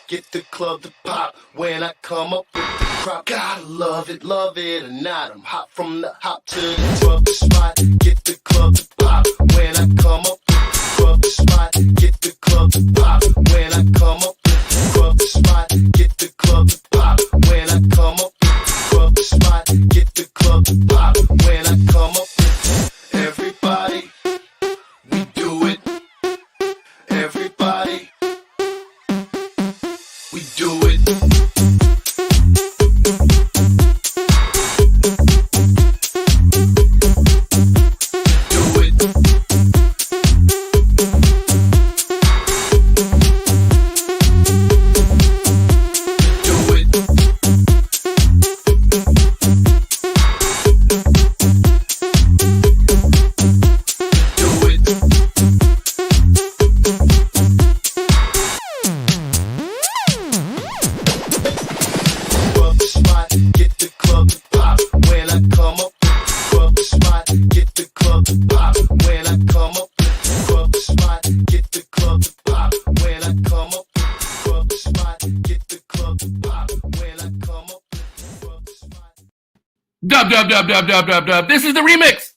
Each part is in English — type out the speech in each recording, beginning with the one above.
Get the club to pop when I come up with the crop. Gotta love it or not. I'm hot from the hop to the club spot. Get the club to pop when I come up with the club spot. Get the club to pop when I come up with the club spot. Get the club to pop when I come up with the club spot. Get the club to pop when I come up with everybody. We do it. Everybody. We do it. Dub. This is the remix.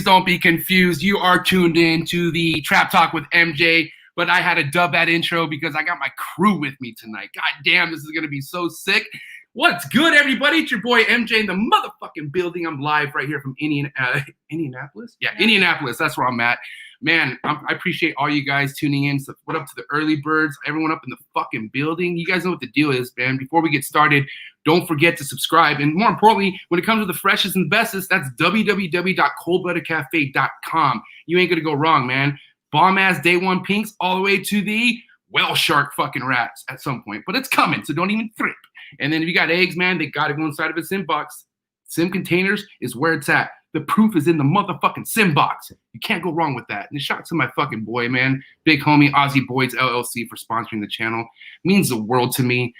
Don't be confused. You are tuned in to the Trap Talk with MJ, but I had to dub that intro because I got my crew with me tonight. God damn, this is going to be so sick. What's good, everybody? It's your boy MJ in the motherfucking building. I'm live right here from Indianapolis? Yeah, Indianapolis. That's where I'm at. Man, I appreciate all you guys tuning in. So what up to the early birds, everyone up in the fucking building. You guys know what the deal is, man. Before we get started, don't forget to subscribe. And more importantly, when it comes to the freshest and bestest, that's www.coldbloodedcafe.com. You ain't going to go wrong, man. Bomb-ass day one pinks all the way to the whale shark fucking rats at some point. But it's coming, so don't even trip. And then if you got eggs, man, they got to go inside of a sim box. Sim containers is where it's at. The proof is in the motherfucking sim box. You can't go wrong with that. And shout out to my fucking boy, man. Big homie, Aussie Boys LLC for sponsoring the channel. Means the world to me.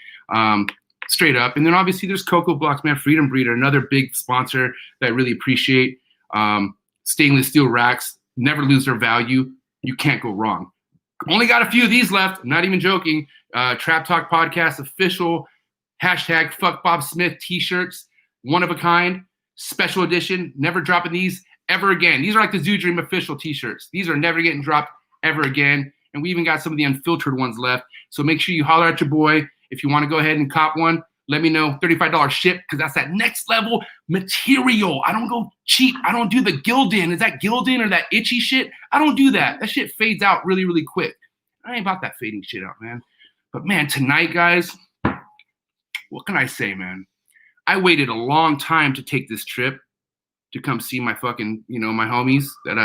Straight up. And then obviously there's Cocoa Blocks, man. Freedom Breeder, another big sponsor that I really appreciate. Stainless steel racks. Never lose their value. You can't go wrong. Only got a few of these left. I'm not even joking. Trap Talk Podcast official. Hashtag Fuck Bob Smith t-shirts. One of a kind. Special edition, never dropping these ever again. These are like the Zoo Dream official t-shirts. These are never getting dropped ever again. And we even got some of the unfiltered ones left. So make sure you holler at your boy. If you want to go ahead and cop one, let me know. $35 ship, because that's that next level material. I don't go cheap. I don't do the Gildan. Is that Gildan or that itchy shit? I don't do that. That shit fades out really, really quick. I ain't about that fading shit out, man. But man, tonight, guys, what can I say, man? I waited a long time to take this trip to come see my fucking, my homies that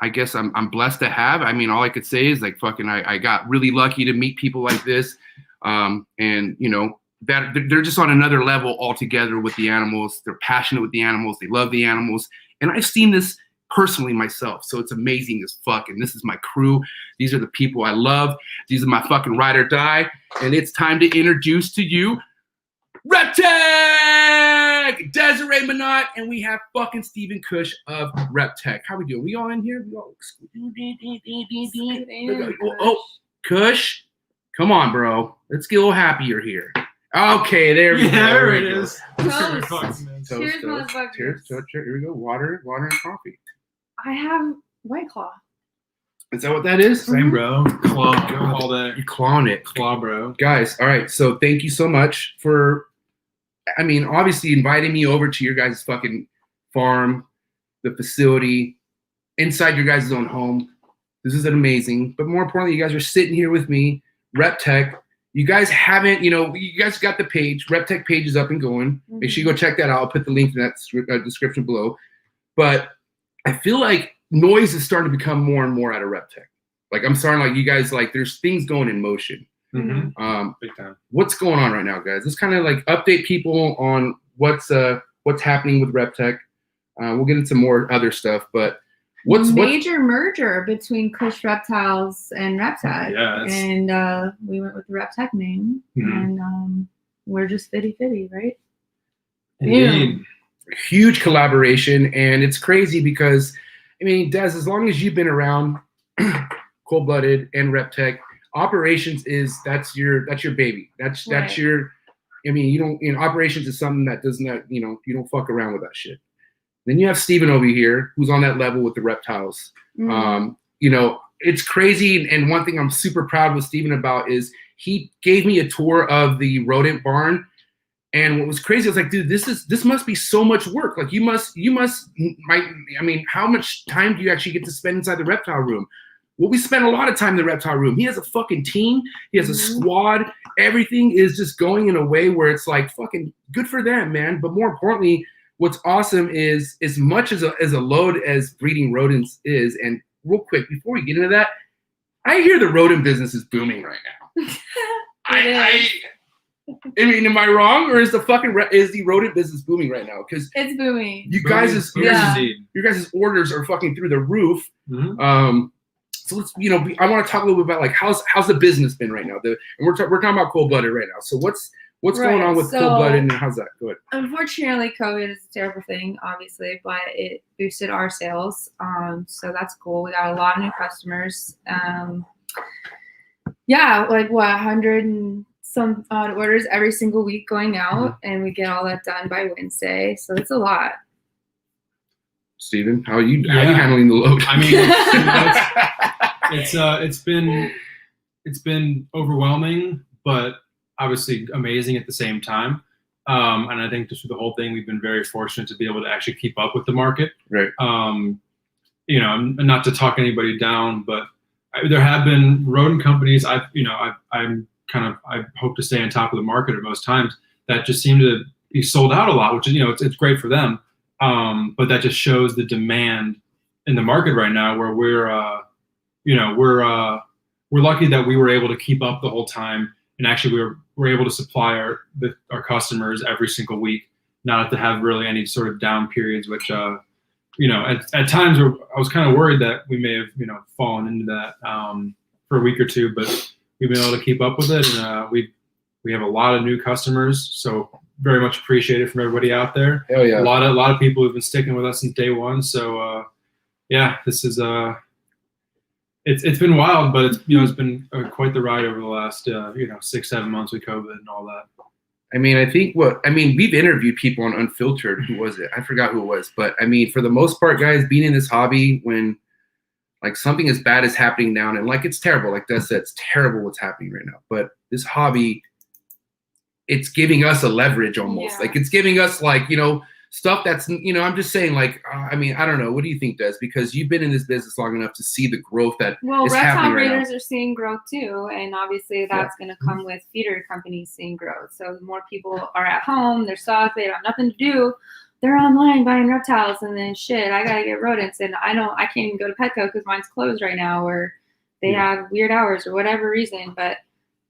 I guess I'm blessed to have. I mean, all I could say is like fucking I got really lucky to meet people like this. And that they're just on another level altogether with the animals. They're passionate with the animals. They love the animals. And I've seen this personally myself. So it's amazing as fuck. And this is my crew. These are the people I love. These are my fucking ride or die. And it's time to introduce to you Reptek, Desiree, Monnot, and we have fucking Stephen Kush of Reptek. How we doing? We all in here? We all Kush, come on, bro. Let's get a little happier here. Okay, there we go. There it is. Cheers, motherfuckers. Cheers. Here we go. Water and coffee. I have White Claw. Is that what that is? Same, bro. Claw. All that. You're clawing it. Claw, bro. Guys, all right. So thank you so much for, obviously inviting me over to your guys' fucking farm, the facility, inside your guys' own home. This is amazing. But more importantly, you guys are sitting here with me, Reptek. You guys haven't, you guys got the page. Reptek page is up and going. Make sure you go check that out. I'll put the link in that description below. But I feel like noise is starting to become more and more out of Reptek. Like I'm starting, like you guys, like there's things going in motion. Mm-hmm. Big time. What's going on right now, guys? Let's kind of like update people on what's happening with Reptek. We'll get into more other stuff, but what's major merger between Kush Reptiles and Reptek. Yeah, and we went with the Reptek name, and we're just fitty, right? Indeed. Huge collaboration, and it's crazy because, I mean, Des, as long as you've been around Cold Blooded and Reptek, operations that's your baby. That's your. I mean, operations is something that doesn't, you don't fuck around with that shit. Then you have Steven over here, who's on that level with the Reptiles. It's crazy. And one thing I'm super proud with Steven about is he gave me a tour of the rodent barn. And what was crazy, I was like, dude, this must be so much work. Like how much time do you actually get to spend inside the reptile room? Well, we spent a lot of time in the reptile room. He has a fucking team. He has a squad. Everything is just going in a way where it's like fucking good for them, man. But more importantly, what's awesome is as much as a load as breeding rodents is, and real quick, before we get into that, I hear the rodent business is booming right now. I mean, am I wrong, or is the rodent business booming right now? Because it's booming. You guys' your guys' orders are fucking through the roof. So let's, I want to talk a little bit about like how's the business been right now. And we're talking about Cold Blooded right now. So what's going on with Cold Blooded, and how's that? Go ahead. Unfortunately, COVID is a terrible thing, obviously, but it boosted our sales. So that's cool. We got a lot of new customers. Like 100 and some odd orders every single week going out, and we get all that done by Wednesday. So it's a lot. Steven, how are you handling the load? I mean, it's been overwhelming, but obviously amazing at the same time. And I think just through the whole thing, we've been very fortunate to be able to actually keep up with the market. Right. Not to talk anybody down, but there have been rodent companies. I hope to stay on top of the market at most times that just seem to be sold out a lot, which is, it's great for them. But that just shows the demand in the market right now, where we're lucky that we were able to keep up the whole time, and actually we're able to supply our customers every single week, not to have really any sort of down periods, which at times I was kind of worried that we may have fallen into that for a week or two, but we've been able to keep up with it, and we have a lot of new customers, so very much appreciated from everybody out there. Hell yeah. A lot of people who've been sticking with us since day one. So this is it's been wild, but it's been quite the ride over the last 6-7 months with COVID and all that. I mean, we've interviewed people on Unfiltered. Who was it? I forgot who it was, but I mean, for the most part, guys, being in this hobby when like something as bad is happening down, and like it's terrible, like Des said, it's terrible what's happening right now. But this hobby, it's giving us a leverage almost. Yeah. Like it's giving us like, stuff that's, I'm just saying like, I don't know. What do you think, Des? Because you've been in this business long enough to see the growth that is happening right now. Reptile breeders are seeing growth too. And obviously that's going to come with feeder companies seeing growth. So the more people are at home, they're stuck, they have nothing to do. They're online buying reptiles, and then shit, I got to get rodents. And I can't even go to Petco because mine's closed right now, or they have weird hours or whatever reason. But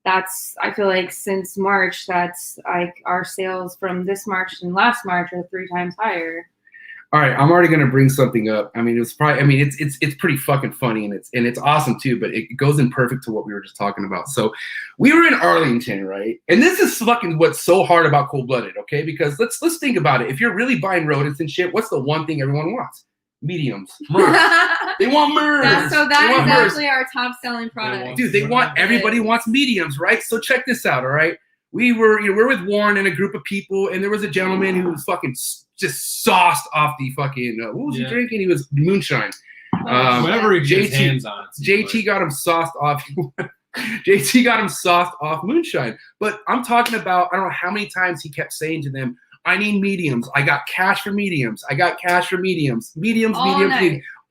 I feel like since March, that's like our sales from this March and last March are 3 times higher. All right, I'm already gonna bring something up. I mean, it's pretty fucking funny, and it's awesome too. But it goes in perfect to what we were just talking about. So, we were in Arlington, right? And this is fucking what's so hard about Cold Blooded, okay? Because let's think about it. If you're really buying rodents and shit, what's the one thing everyone wants? Mediums. They want MERS. That is actually our top selling product. Dude, everybody wants mediums, right? So check this out, all right? We're with Warren and a group of people, and there was a gentleman who was fucking just sauced off the fucking, what was he drinking? He was moonshine. Whatever he gets his hands on. JT got him sauced off. JT got him sauced off moonshine. But I'm talking about, I don't know how many times he kept saying to them, I need mediums. I got cash for mediums. I got cash for mediums. Mediums.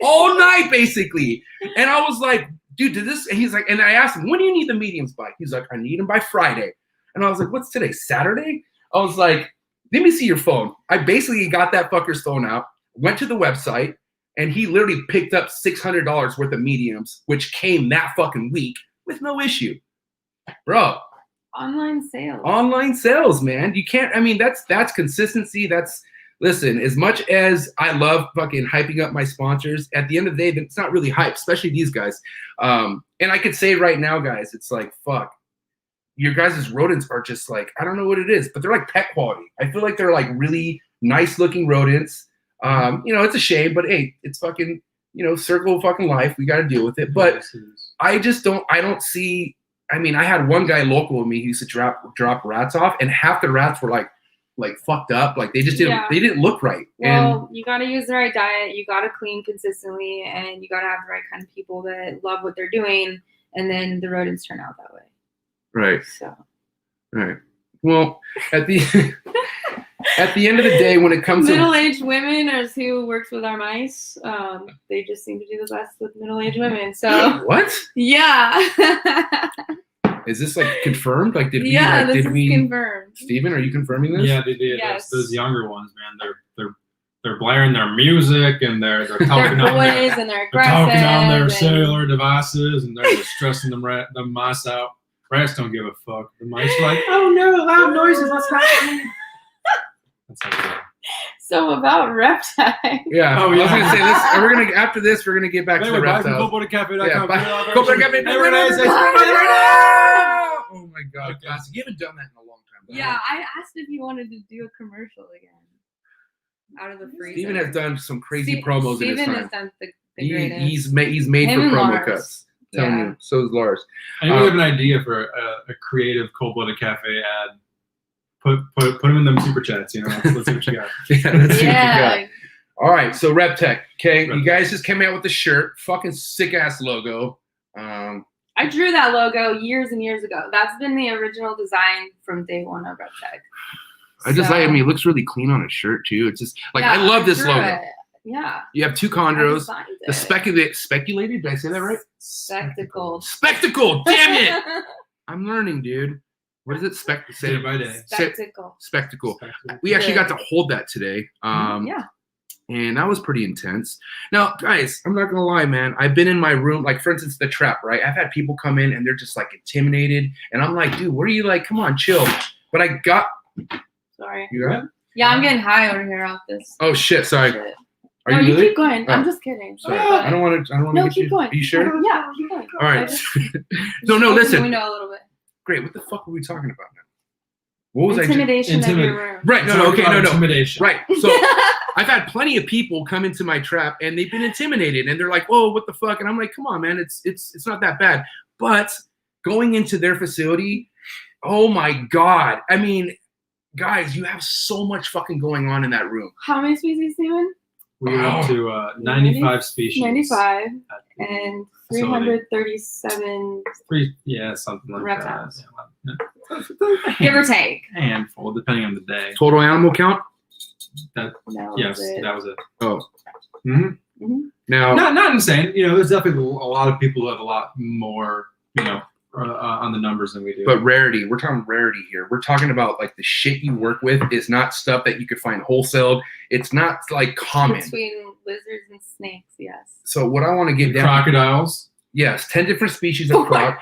all night basically. And I was like, dude, did this? And he's like, and I asked him, when do you need the mediums by? He's like, I need them by Friday. And I was like, what's today? Saturday? I was like, let me see your phone. I basically got that fucker's phone out, went to the website, and he literally picked up $600 worth of mediums, which came that fucking week with no issue. Bro. Online sales, man. You can't, I mean, that's consistency. Listen, as much as I love fucking hyping up my sponsors, at the end of the day, it's not really hype, especially these guys. And I could say right now, guys, it's like, fuck. Your guys' rodents are just like, I don't know what it is, but they're like pet quality. I feel like they're like really nice looking rodents. It's a shame, but hey, it's fucking, circle of fucking life. We got to deal with it. But I don't see, I mean, I had one guy local with me who used to drop rats off, and half the rats were like fucked up. Like they just didn't look right. Well, you got to use the right diet. You got to clean consistently, and you got to have the right kind of people that love what they're doing. And then the rodents turn out that way. Right. So. Right. Well, at the end of the day, when it comes middle-aged women is who works with our mice. They just seem to do the best with middle-aged women. So what? Yeah. Is this like confirmed? Like, this is confirmed. Steven, are you confirming this? Yeah, they did. Yes. Those younger ones, man, they're blaring their music and they're talking and they're aggressive. Talking on their cellular devices and they're just stressing the mice out. Rats don't give a fuck. The mice are like, oh no, loud noises, what's happening? That's how So about Reptile. Yeah. Oh, yeah. I was gonna say this. And we're gonna after this, we're gonna get back to the Reptile. ColdBloodedCafe.com. Yeah, oh my god, Okay. guys, you haven't done that in a long time. Yeah, I asked if you wanted to do a commercial again. Out of the freezer. Steven has done some crazy promos in his Steven time. has done the greatest. He's made Him for and promo Lars. cuts. Telling you, so is Lars. I think we have an idea for a creative Cold Blooded Cafe ad. Put them in them super chats, Let's see what you got. Yeah, let's see what you Yeah. got. All right, so Reptek. Okay, you Reptek. guys just came out with the shirt. Fucking sick ass logo. I drew that logo years and years ago. That's been the original design from day one of Reptek. I just like. I mean, it looks really clean on a shirt too. It's just like I love this drew logo. it. Yeah. You have two I chondros. designed The it. speculated. Did I say that right? Spectacled. Spectacle. Damn it! I'm learning, dude. What is it? Say Day it. by day. Spectacle. Spectacle. We actually got to hold that today. Yeah. And that was pretty intense. Now, guys, I'm not gonna lie, man. I've been in my room, like for instance, the trap, right? I've had people come in and they're just like intimidated, and I'm like, dude, what are you like? Come on, chill. But I got. Sorry. You got it? Yeah, I'm getting high over here off this. Oh shit! Sorry. Shit. Are No, you you really? keep going. Oh. I'm just kidding. Sorry. Go I don't want to. No, get keep you. going. Are you sure? Yeah, keep going. All right. No, no. Listen. We know a little bit. Great. What the fuck were we talking about now? What was Intimidation of your room. Right. No. Okay. No. Intimidation. Right. So I've had plenty of people come into my trap and they've been intimidated and they're like, "Oh, what the fuck?" And I'm like, "Come on, man. It's not that bad." But going into their facility, oh my god. I mean, guys, you have so much fucking going on in that room. How many species, Steven? We're up to 95 species. 95 at the and facility. 337, something like reptiles. that. give or take. A handful, depending on the day. Total animal count? That Yes, was it. that was it. Oh. Mm-hmm. Mhm. Now, Not insane. There's definitely a lot of people who have a lot more, on the numbers than we do. but rarity. We're talking rarity here. We're talking about like the shit you work with is not stuff that you could find wholesaled. It's not like common. Between lizards and snakes, yes. So what I want to get down. Crocodiles, Yes, 10 different species of croc.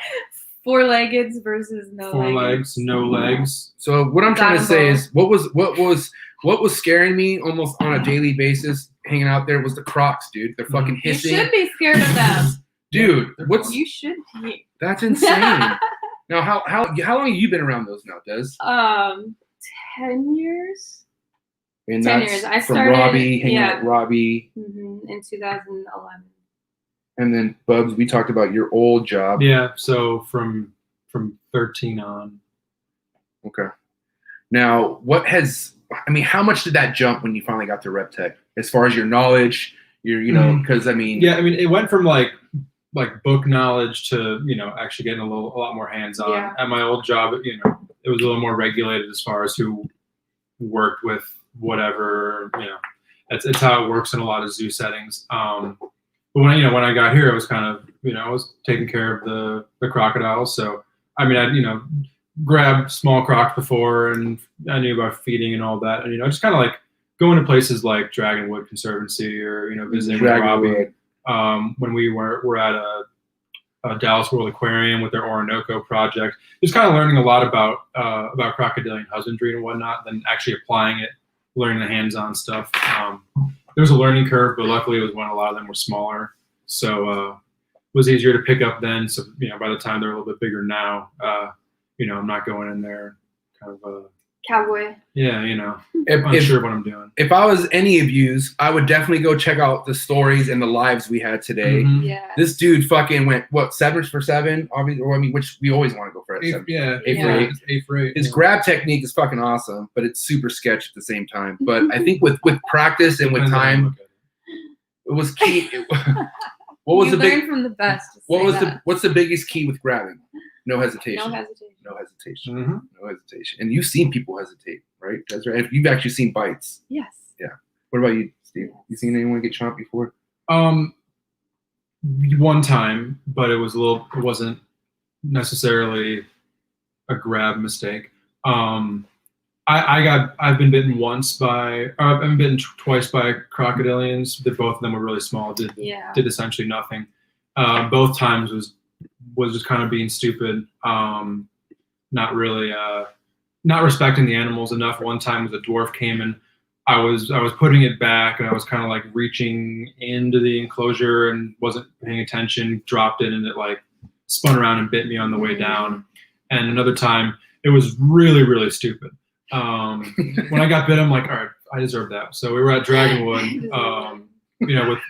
Four-leggeds versus no four legs. legs, no legs. So what I'm trying to say Animal. is what was scaring me almost on a daily basis hanging out there was the crocs, dude. They're fucking You hissing. should be scared of them. Dude, what's You should be. that's insane. Now how long have you been around those now, Des? 10 years. And 10 that's years. I from started- Robbie, hanging yeah. out with Robbie. In 2011. And then Bubs, we talked about your old job. Yeah, so from 13 on. Okay. Now, how much did that jump when you finally got to Reptek? As far as your knowledge, because I mean, Yeah, I mean, it went from like book knowledge to actually getting a lot more hands on. Yeah. At my old job, it was a little more regulated as far as who worked with whatever. It's how it works in a lot of zoo settings. But when I got here, I was kind of, I was taking care of the crocodiles. So, I mean, I'd, grabbed small crocs before, and I knew about feeding and all that. And, just kind of like going to places like Dragonwood Conservancy or, visiting with Robbie. When we were at a Dallas World Aquarium with their Orinoco project, just kind of learning a lot about crocodilian husbandry and whatnot, then actually applying it, learning the hands-on stuff. There was a learning curve, but luckily it was when a lot of them were smaller. So it was easier to pick up then. So, by the time they're a little bit bigger now, I'm not going in there kind of cowboy. Yeah, I'm sure what I'm doing. If I was any of yous, I would definitely go check out the stories and the lives we had today. Mm-hmm. Yeah. This dude fucking went, 7 for 7? Obviously, which we always want to go for at 7. Yeah, 8 for 8. 8 for 8. His grab technique is fucking awesome, but it's super sketch at the same time. But I think with practice and with time, it was key. What was you the learn big? from the best. What's the biggest key with grabbing? No hesitation. No hesitation. No hesitation. Mm-hmm. No hesitation. And you've seen people hesitate, right? That's right. You've actually seen bites. Yes. Yeah. What about you, Steve? You seen anyone get chomped before? One time, but it wasn't necessarily a grab mistake. I've been bitten I've been bitten twice by crocodilians. Both of them were really small. Did essentially nothing. Both times was just kind of being stupid. Not really, not respecting the animals enough. One time the dwarf came and I was putting it back, and I was kind of like reaching into the enclosure and wasn't paying attention, dropped it, and it like spun around and bit me on the way down. And another time it was really, really stupid. When I got bit, I'm like, all right, I deserve that. So we were at Dragonwood,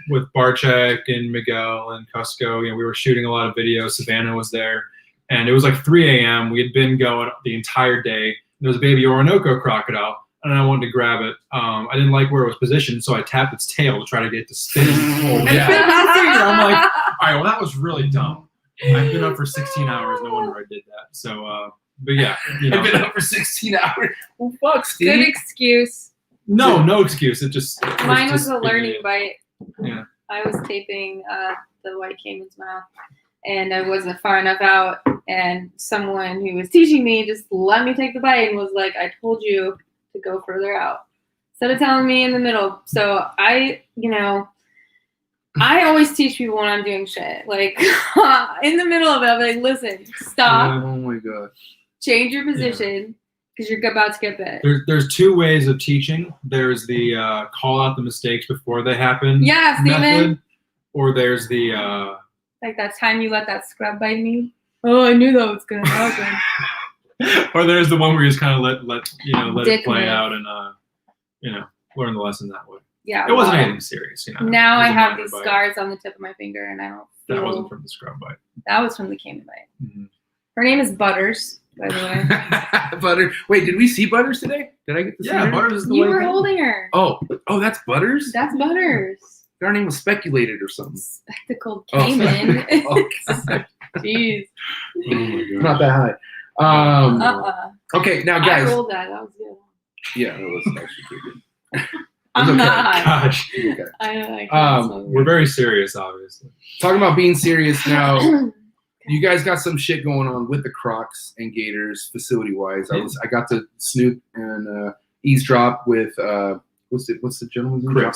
with Barchek and Miguel and Cusco. We were shooting a lot of videos. Savannah was there, and it was like 3 a.m. We had been going the entire day. There was a baby Orinoco crocodile, and I wanted to grab it. I didn't like where it was positioned, so I tapped its tail to try to get it to spin. I'm like, all right, well, that was really dumb. I've been up for 16 hours. No wonder I did that. So, but yeah, I've been up for 16 hours. Well, fuck, Steve. Good excuse. No excuse. It just mine was a learning bite. Yeah. I was taping the white caiman's mouth, and I wasn't far enough out, and someone who was teaching me just let me take the bite and was like, I told you to go further out, instead of telling me in the middle. So I always teach people when I'm doing shit, like in the middle of it, I'm like, listen, stop. Oh my god. Change your position, because you're about to get bit. There's two ways of teaching. There's the call out the mistakes before they happen method, or there's the like that time you let that scrub bite me. Oh, I knew that was gonna happen. Or there's the one where you just kind of let it play move. out and learn the lesson that way. Yeah. It wasn't anything serious, Now I have these bite. scars on the tip of my finger, and I don't feel. That wasn't from the scrub bite. That was from the caiman bite. Mm-hmm. Her name is Butters, by the way. Butter. Wait, did we see Butters today? Did I get to see her? Butters is the You way. were holding her. Oh, that's Butters? That's Butters. Her name was Speculated or something. Spectacled Oh. caiman. Oh. Jeez. Oh my god. Not that high. Okay, now I guys. rolled that. That was good. Yeah, it was actually pretty good. I'm okay. not. Gosh, Okay. I can't we're very serious, obviously. Talking about being serious now. You guys got some shit going on with the Crocs and Gators facility-wise. I got to snoop and eavesdrop with what's the gentleman's name?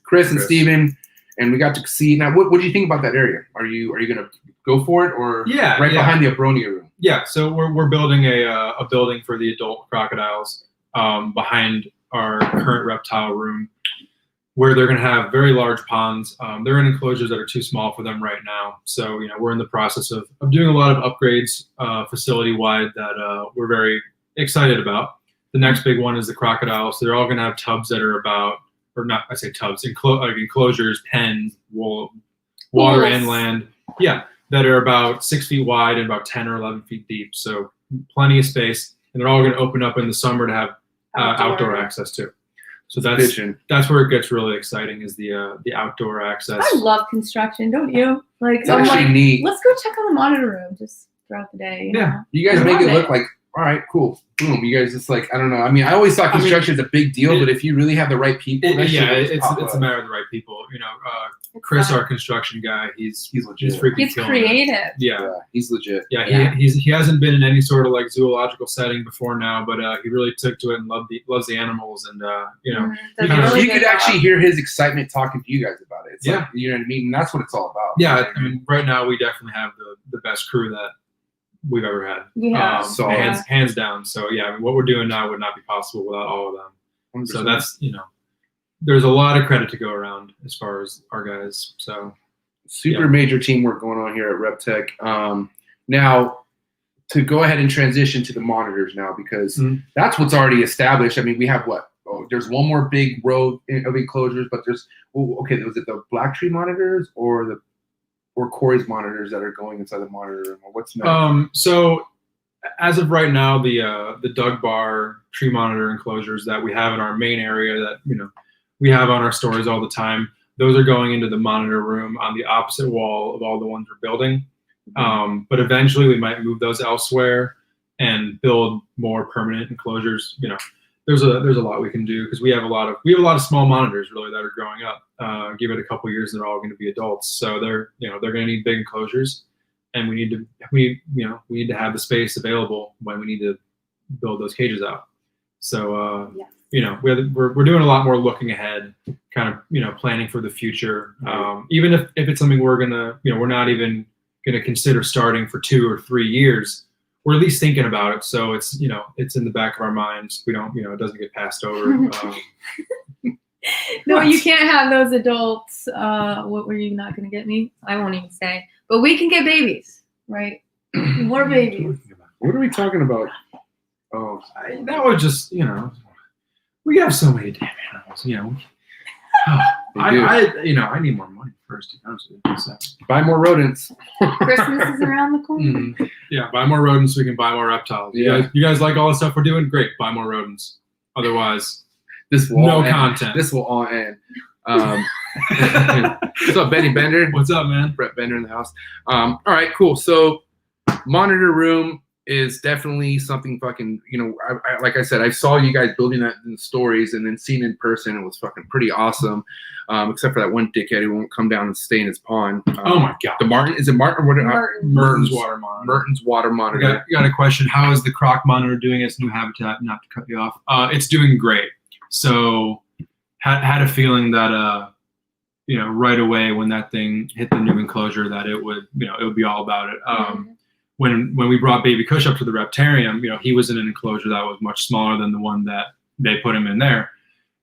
Chris and Steven, and we got to see. Now, what do you think about that area? Are you gonna go for it, or behind the Abronia room? Yeah, so we're building a building for the adult crocodiles behind our current reptile room, where they're going to have very large ponds. They're in enclosures that are too small for them right now. So, we're in the process of doing a lot of upgrades facility-wide that we're very excited about. The next big one is the crocodiles. So they're all going to have tubs that are enclosures, pens, water and land. Yeah, that are about 6 feet wide and about 10 or 11 feet deep. So plenty of space. And they're all going to open up in the summer to have outdoor access too. So that's where it gets really exciting, is the outdoor access. I love construction, don't you? Like, It's actually neat. Let's go check out the monitor room just throughout the day. You guys make it look like all right, cool. Boom. You guys just like, I don't know. I mean, I always thought construction is a big deal, but if you really have the right people, it's a matter of the right people. You know, Chris, our construction guy, he's legit. He's freaking He's killing creative. it. Yeah, he's legit. Yeah, he hasn't been in any sort of like zoological setting before now, but he really took to it and loves the animals, and you know, you could actually hear his excitement talking to you guys about it. It's like, you know what I mean? And that's what it's all about. Yeah, I mean, right now we definitely have the best crew that we've ever had. Yeah, hands down. So yeah, I mean, what we're doing now would not be possible without all of them. 100%. So that's, you know, there's a lot of credit to go around as far as our guys. So super major teamwork going on here at Reptek. Now, to go ahead and transition to the monitors now, because that's what's already established. I mean, we have what? Oh, there's one more big row of enclosures, but there's okay. Was it the black tree monitors or Corey's monitors that are going inside the monitor room? Or what's next? So as of right now, the Doug Bar tree monitor enclosures that we have in our main area that, you know, we have on our stories all the time, those are going into the monitor room on the opposite wall of all the ones we're building. But eventually we might move those elsewhere and build more permanent enclosures. You know, there's a lot we can do because we have a lot of small monitors really that are growing up. Give it a couple years, they're all going to be adults. So they're going to need big enclosures, and we need to have the space available when we need to build those cages out. So you know, we're doing a lot more looking ahead, kind of, you know, planning for the future. Even if it's something we're not even gonna consider starting for 2 or 3 years, we're at least thinking about it. So it's, you know, it's in the back of our minds. We don't, you know, it doesn't get passed over. No, you can't have those adults. What were you not going to get me? I won't even say. But we can get babies, right? More babies. What are we talking about? Oh, that was just, you know, we have so many damn animals, you know. I need more money first, to be honest with you. So. Buy more rodents. Christmas is around the corner. Yeah, buy more rodents so we can buy more reptiles. Yeah. You guys like all the stuff we're doing? Great, buy more rodents. Otherwise, this will no all end. Content. This will all end. What's up, Benny Bender? What's up, man? Brett Bender in the house. All right, cool. So, monitor room is definitely something fucking, you know, I like I said, I saw you guys building that in the stories, and then seeing it in person, it was fucking pretty awesome. Except for that one dickhead who won't come down and stay in his pond. Oh my god. The Martin, is it Martin? Or what? Merton's water monitor. Merton's water monitor. You got a question. How is the croc monitor doing its new habitat? Not to cut you off. It's doing great. So had a feeling that you know, right away when that thing hit the new enclosure that it would be all about it. When we brought baby Kush up to the Reptarium, you know, he was in an enclosure that was much smaller than the one that they put him in there.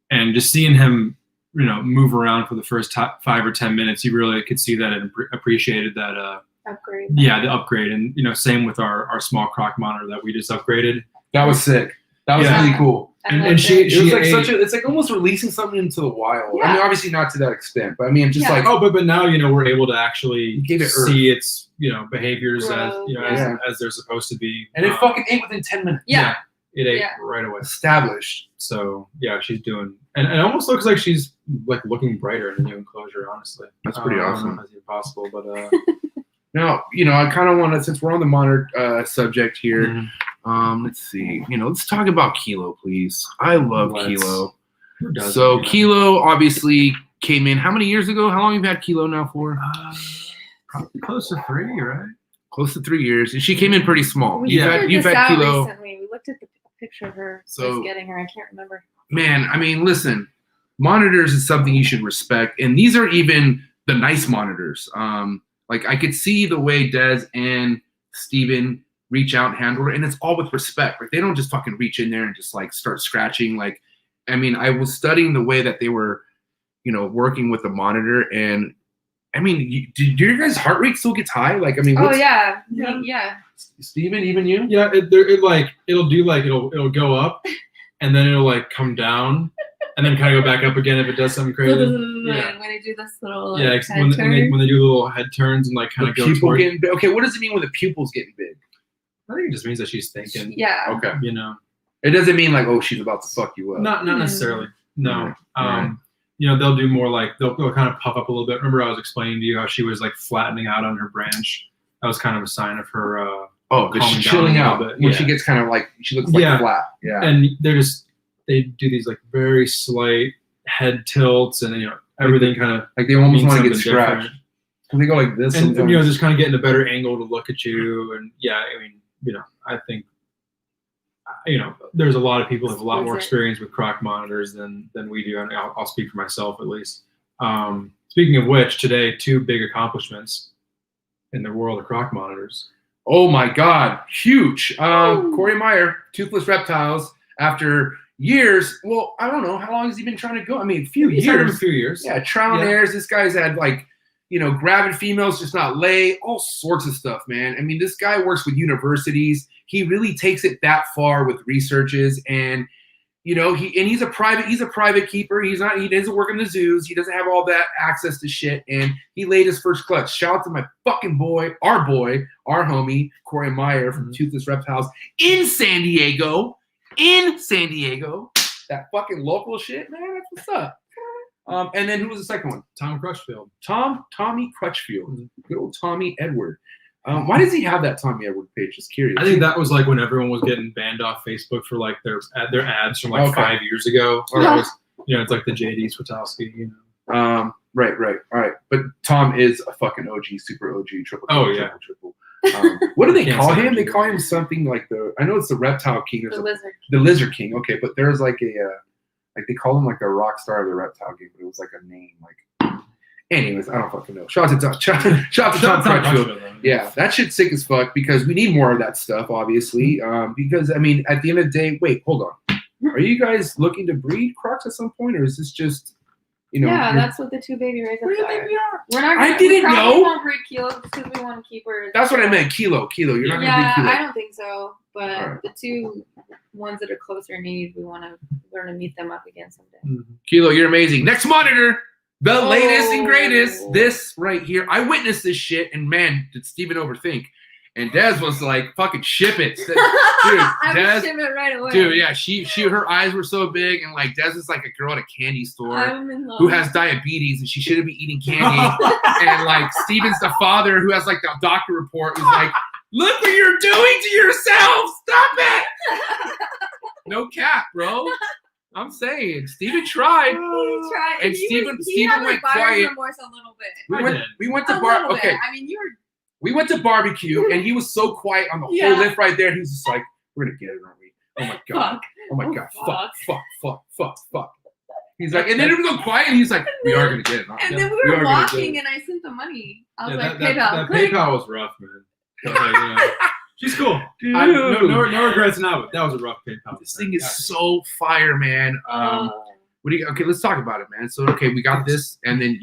And just seeing him, you know, move around for the first 5 or 10 minutes, you really could see that it appreciated that upgrade. Yeah, the upgrade. And, you know, same with our small croc monitor that we just upgraded. That was sick. That was really cool. And she it's like almost releasing something into the wild. Yeah. I mean, obviously not to that extent, but I mean, just like, but now, you know, we're able to actually see its, you know, behaviors as, you know, as they're supposed to be. And it fucking ate within 10 minutes. Yeah. It ate right away. Established. So yeah, she's doing, and it almost looks like she's like looking brighter in the new enclosure. Honestly, that's pretty awesome. I don't know if that's possible, but now, you know, I kind of want to, since we're on the monitor subject here, let's see. You know, let's talk about Kilo, please. I love Kilo. So Kilo obviously came in. How many years ago? How long have you had Kilo now for? Probably close to 3, right? Close to 3 years. And she came in pretty small. You've You've had Kilo. Recently. We looked at the picture of her So, just getting her. I can't remember. Man, I mean, listen, monitors is something you should respect. And these are even the nice monitors. Like, I could see the way Des and Steven reach out and handle it, and it's all with respect. Like, they don't just fucking reach in there and just, like, start scratching. Like, I mean, I was studying the way that they were, you know, working with the monitor, and I mean, do your guys' heart rate still gets high? Like, I mean, yeah. Steven, even you? Yeah, it'll go up, and then it'll like come down, and then kind of go back up again if it does something crazy. Yeah. When they do this little head when they do little head turns and like kind of go toward. Okay, what does it mean when the pupil's getting big? I think it just means that she's thinking. Yeah. Okay. You know, it doesn't mean like, oh, she's about to fuck you up. Not necessarily. No. Right. You know, they'll do more like they'll kind of puff up a little bit. Remember, I was explaining to you how she was like flattening out on her branch. That was kind of a sign of her Oh, but calming she's down chilling a out. little bit. When Yeah. she gets kind of like, she looks like Yeah. flat. Yeah. And they do these like very slight head tilts, and everything kind of like they almost means want to get something scratched. different. And they go like this And sometimes. just kind of getting a better angle to look at you. And yeah, I mean, I think there's a lot of people who have a lot more experience with croc monitors than we do, and I'll speak for myself at least. Speaking of which, today 2 big accomplishments in the world of croc monitors. Oh my God, huge. Corey Meyer, Toothless Reptiles, after years, well, I don't know, how long has he been trying to go? I mean, a few He's had him years. a few years. Yeah, trial and errors. This guy's had like, gravid females just not lay, all sorts of stuff, man. I mean, this guy works with universities. He really takes it that far with researches, and he's a private keeper. He doesn't work in the zoos. He doesn't have all that access to shit. And he laid his first clutch. Shout out to my fucking boy, our homie, Corey Meyer from Toothless Reptiles in San Diego. That fucking local shit, man. That's what's up. And then who was the second one? Tom Crutchfield. Tommy Crutchfield. Good old Tommy Edward. Why does he have that Tommy Edward page? Just curious. I think that was like when everyone was getting banned off Facebook for like their ads from like 5 years ago. Or it was, it's like the JD Swatowski, Right. All right. But Tom is a fucking OG, super OG, triple. Triple. What do they call him? They call him something like I know it's the Reptile King. The Lizard King. Okay, but there's like they call him like a rock star of the reptile game, but it was like a name like. Anyways, I don't fucking know. Shout out to Tom Crutchfield. Yeah, that shit's sick as fuck because we need more of that stuff, obviously. Because I mean, at the end of the day, wait, hold on. Are you guys looking to breed crocs at some point, or is this just, Yeah, that's what the 2 baby raisers are. We're not. I didn't know. We won't breed kilos because we want to keep her. That's what I meant. Kilo. You're not gonna breed kilo. I don't think so. But the 2 ones that are closer in need, we're gonna meet them up again someday. Kilo, you're amazing. Next monitor. The latest and greatest. This right here. I witnessed this shit, and man, did Steven overthink. And Des was like, fucking ship it. Dude, I would ship it right away. Dude, yeah, her eyes were so big, and like Des is like a girl at a candy store I'm in love. who has diabetes, and she shouldn't be eating candy. And like Steven's the father who has like the doctor report who's like, look what you're doing to yourself. Stop it. No cap, bro. I'm saying, Steven tried. He tried. And Steven went quiet. Remorse a little bit. We went to bar. Okay. I mean, We went to barbecue, and he was so quiet on the whole lift right there. He was just like, "We're gonna get it, aren't we? Oh my god! Fuck. Oh my god! Fuck!" He's like, and then it would go quiet, and he's like, "We are gonna get it." Aren't we?" And then we were walking, and I sent the money. I was like, PayPal. That PayPal was rough, man. She's cool. Dude. No regrets now, but that was a rough PayPal. This thing is so fire, man. Okay, let's talk about it, man. So, okay, we got this, and then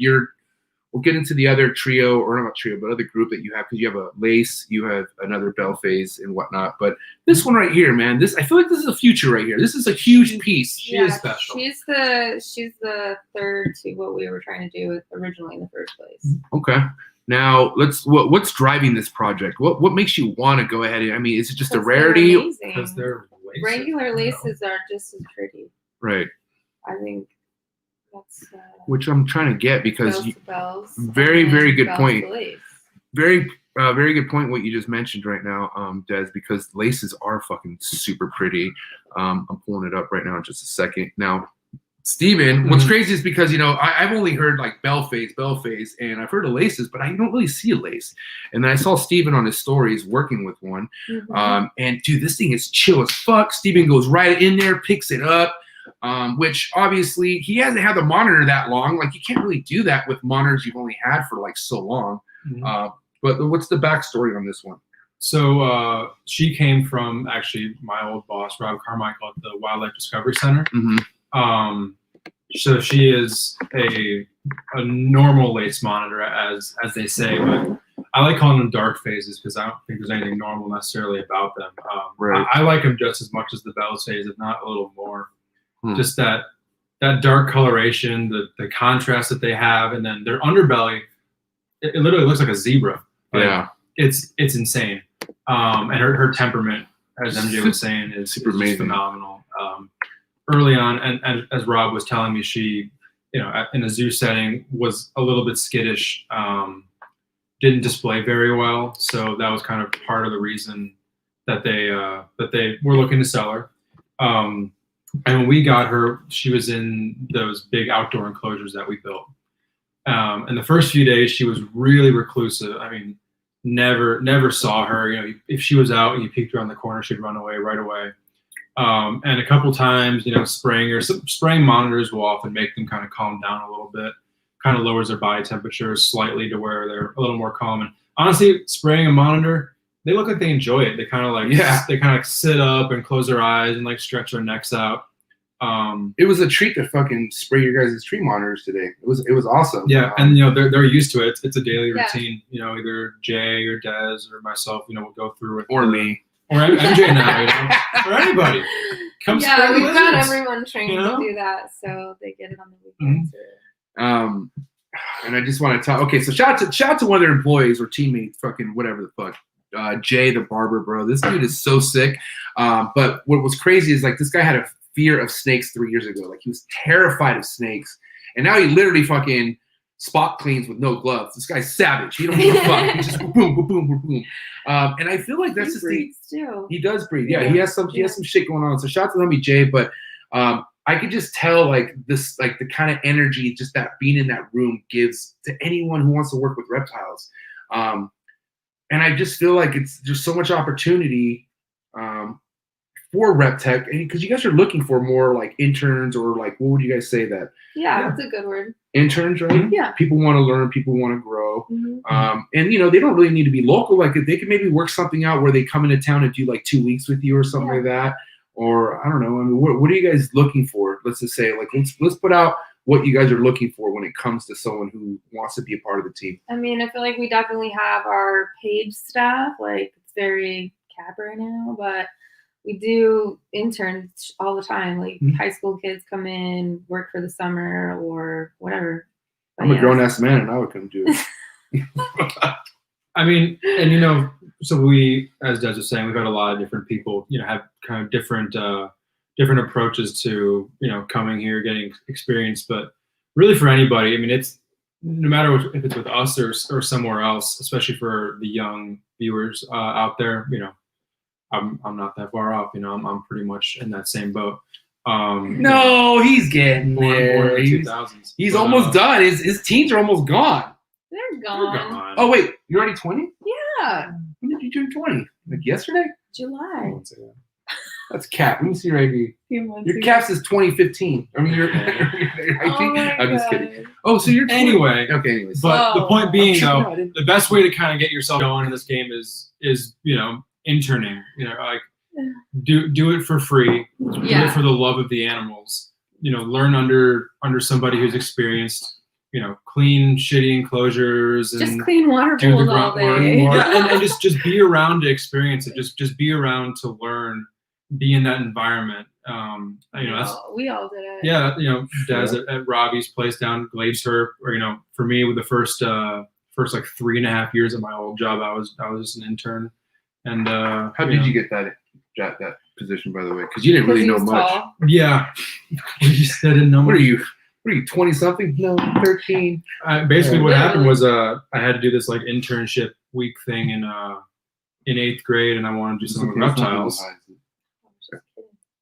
we'll get into the other trio, or not trio, but other group that you have, because you have a lace, you have another bell phase and whatnot. But this one right here, man, I feel like this is a future right here. This is a huge piece. She is special. She's the third to what we were trying to do originally in the first place. Okay. Now what's driving this project? What makes you want to go ahead and, I mean, is it just a rarity? Because they're laces. Regular laces are just as pretty. Right. I think that's which I'm trying to get, because bells, very, very good point. Lace. Very good point what you just mentioned right now, Des, because laces are fucking super pretty. I'm pulling it up right now in just a second. Now, Steven, what's crazy is because, I've only heard like bell phase, and I've heard of laces, but I don't really see a lace. And then I saw Steven on his stories working with one. And dude, this thing is chill as fuck. Steven goes right in there, picks it up. Which obviously he hasn't had the monitor that long. Like, you can't really do that with monitors you've only had for like so long. But what's the backstory on this one? So she came from actually my old boss, Rob Carmichael, at the Wildlife Discovery Center. So she is a normal lace monitor, as they say, but I like calling them dark phases because I don't think there's anything normal necessarily about them. I like them just as much as the bell phase, if not a little more. Just that dark coloration, the contrast that they have, and then their underbelly, it literally looks like a zebra. Like, it's insane. And her temperament, as MJ was saying, is super amazing, phenomenal. Early on, and as Rob was telling me, she, in a zoo setting was a little bit skittish didn't display very well. So that was kind of part of the reason that they were looking to sell her. And when we got her, she was in those big outdoor enclosures that we built. And the first few days, she was really reclusive. I mean, never saw her. You know, if she was out and you peeked around the corner, she'd run away right away. And a couple times, you know, spraying monitors will often make them kind of calm down a little bit. Kind of lowers their body temperature slightly to where they're a little more calm. And honestly, spraying a monitor, they look like they enjoy it. They kind of like they kind of like sit up and close their eyes and like stretch their necks out. It was a treat to fucking spray your guys' tree monitors today. It was awesome. Yeah, and you know they're used to it. It's a daily routine. You know, either Jay or Des or myself, you know, will go through it. Or me. Or MJ now, you know, or anybody. Come yeah, spray we've the got lizards. everyone trained you know? to do that, so they get it on the weekends. And I just want to talk. Okay, so shout out to one of their employees or teammates, fucking whatever the fuck. Jay the barber, bro. This dude is so sick. But what was crazy is like this guy had a fear of snakes 3 years ago. Like he was terrified of snakes, and now he literally fucking spot cleans with no gloves. This guy's savage. He don't give a fuck. He just boom, boom, boom, boom, boom. And I feel like that's He just breathes too. he does breathe. Yeah, he has some shit going on. So shout out to homie Jay, but I could just tell like this, like the kind of energy just that being in that room gives to anyone who wants to work with reptiles. And I just feel like it's just so much opportunity for Reptek, because you guys are looking for more like interns, or like, what would you guys say that? Yeah, that's a good word. Interns, right? Yeah. People want to learn, people want to grow. Mm-hmm. And you know, they don't really need to be local. Like if they could maybe work something out where they come into town and do like 2 weeks with you or something like that. Or I don't know. I mean, what are you guys looking for? Let's just say, like, let's put out what you guys are looking for when it comes to someone who wants to be a part of the team. I mean, I feel like we definitely have our paid staff. Like it's very cap right now, but we do interns all the time. Like high school kids come in, work for the summer or whatever. But I'm a grown ass man, and I would come do it. I mean, and you know, so we, as Des was saying, we've had a lot of different people, you know, have kind of different approaches to, you know, coming here, getting experience. But really, for anybody, I mean, it's no matter if it's with us or somewhere else, especially for the young viewers out there. You know, I'm not that far off. You know, I'm pretty much in that same boat. No, he's getting there. He's almost done. His teens are almost gone. They're gone. Oh wait, you're already 20? Yeah. When did you turn 20? Like yesterday? July. That's cap. Let me see your ID. Your caps is 2015. I mean, your ID. I'm just kidding. Oh, so you're 20. Anyway. Okay. Anyways. But the point being, though, the best way to kind of get yourself going in this game is you know, interning. You know, like do it for free. Do it for the love of the animals. You know, learn under somebody who's experienced. You know, clean shitty enclosures and just clean water pools all day. Yeah, and just be around to experience it. Just be around to learn. Be in that environment. You know, that's we all did it. Yeah, you know, Des at Robbie's place down Gladesher, or you know, for me with the first like 3.5 years of my old job, I was just an intern. And how did you get that position, by the way? Because you didn't really know much. Tall. Yeah, you said a number. What are you 20 something? No, 13. Basically, what happened was I had to do this like internship week thing in 8th grade, and I wanted to do something with reptiles.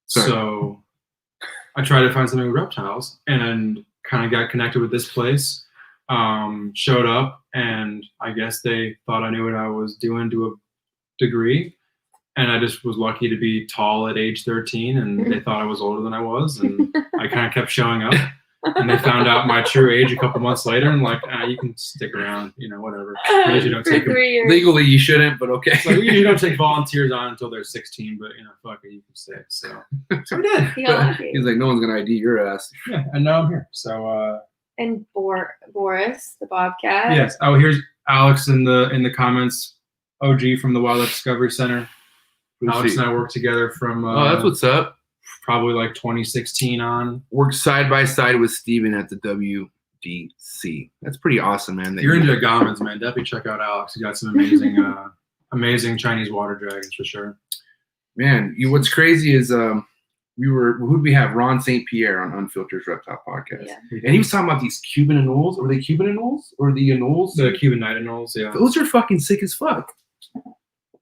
So I tried to find something with reptiles, and kind of got connected with this place. Showed up, and I guess they thought I knew what I was doing to a degree. And I just was lucky to be tall at age 13, and they thought I was older than I was, and I kind of kept showing up. And they found out my true age a couple months later, and like, you can stick around, you know, whatever. You don't take 3 years. Legally, you shouldn't, but okay. So you don't take volunteers on until they're 16, but you know, fuck it, you can stay. So we did. He's like, no one's gonna ID your ass. Yeah, and now I'm here. So and Boris, the bobcat. yes. Oh, here's Alex in the comments. OG from the Wildlife Discovery Center. Alex and I worked together from. Oh, that's what's up. Probably like 2016 on. Worked side by side with Steven at the WDC. That's pretty awesome, man. You're into agamids, man. Definitely check out Alex. He got some amazing, amazing Chinese water dragons for sure. Man, what's crazy is who did we have? Ron St. Pierre on Unfiltered's Reptile podcast. Yeah. And he was talking about these Cuban Annuals. Were they Cuban Annuals or the Annuals? The Cuban Night Annuals, yeah. Those are fucking sick as fuck.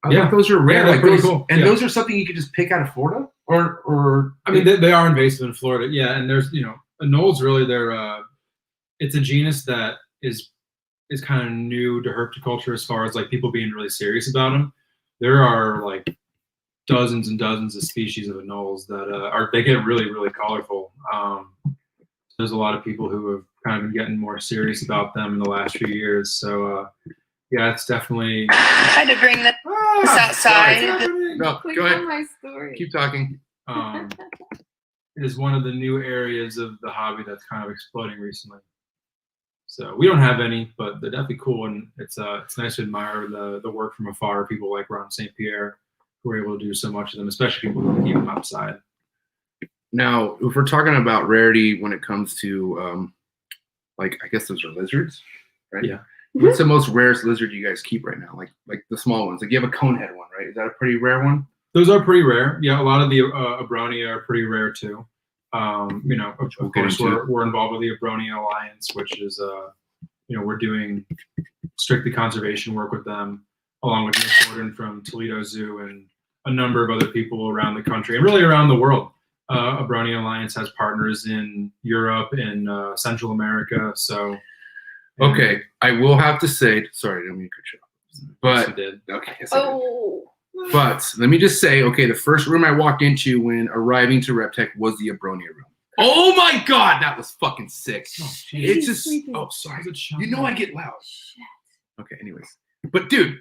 I Yeah. think those are rare. Yeah, they're like pretty those, cool. And Yeah. those are something you could just pick out of Florida, or I mean, they are invasive in Florida, yeah. And there's, Anoles really, it's a genus that is kind of new to herpetoculture as far as like people being really serious about them. There are like dozens and dozens of species of anoles that they get really, really colorful. There's a lot of people who have kind of been getting more serious about them in the last few years. So yeah, it's definitely. I had to bring this outside. No, Click go ahead. on my story. Keep talking. It is one of the new areas of the hobby that's kind of exploding recently. So we don't have any, but they're definitely cool, and it's nice to admire the work from afar. People like Ron St. Pierre who are able to do so much of them, especially people who keep them outside. Now, if we're talking about rarity when it comes to, I guess those are lizards, right? Yeah. What's the most rarest lizard you guys keep right now? Like the small ones. Like you have a conehead one, right? Is that a pretty rare one? Those are pretty rare. Yeah, a lot of the Abronia are pretty rare too. Of course, we're involved with the Abronia Alliance, which is, we're doing strictly conservation work with them, along with Nick Gordon from Toledo Zoo and a number of other people around the country and really around the world. Abronia Alliance has partners in Europe and Central America. So, okay, I will have to say, sorry, I didn't mean to cut you off. But yes, you did. Okay, yes, I did. But let me just say, okay, the first room I walked into when arriving to Reptek was the Abronia room. Oh my God, that was fucking sick. Oh, It's just, sleeping. oh, sorry. How's it shut You know down? I get loud. Okay, anyways. But dude,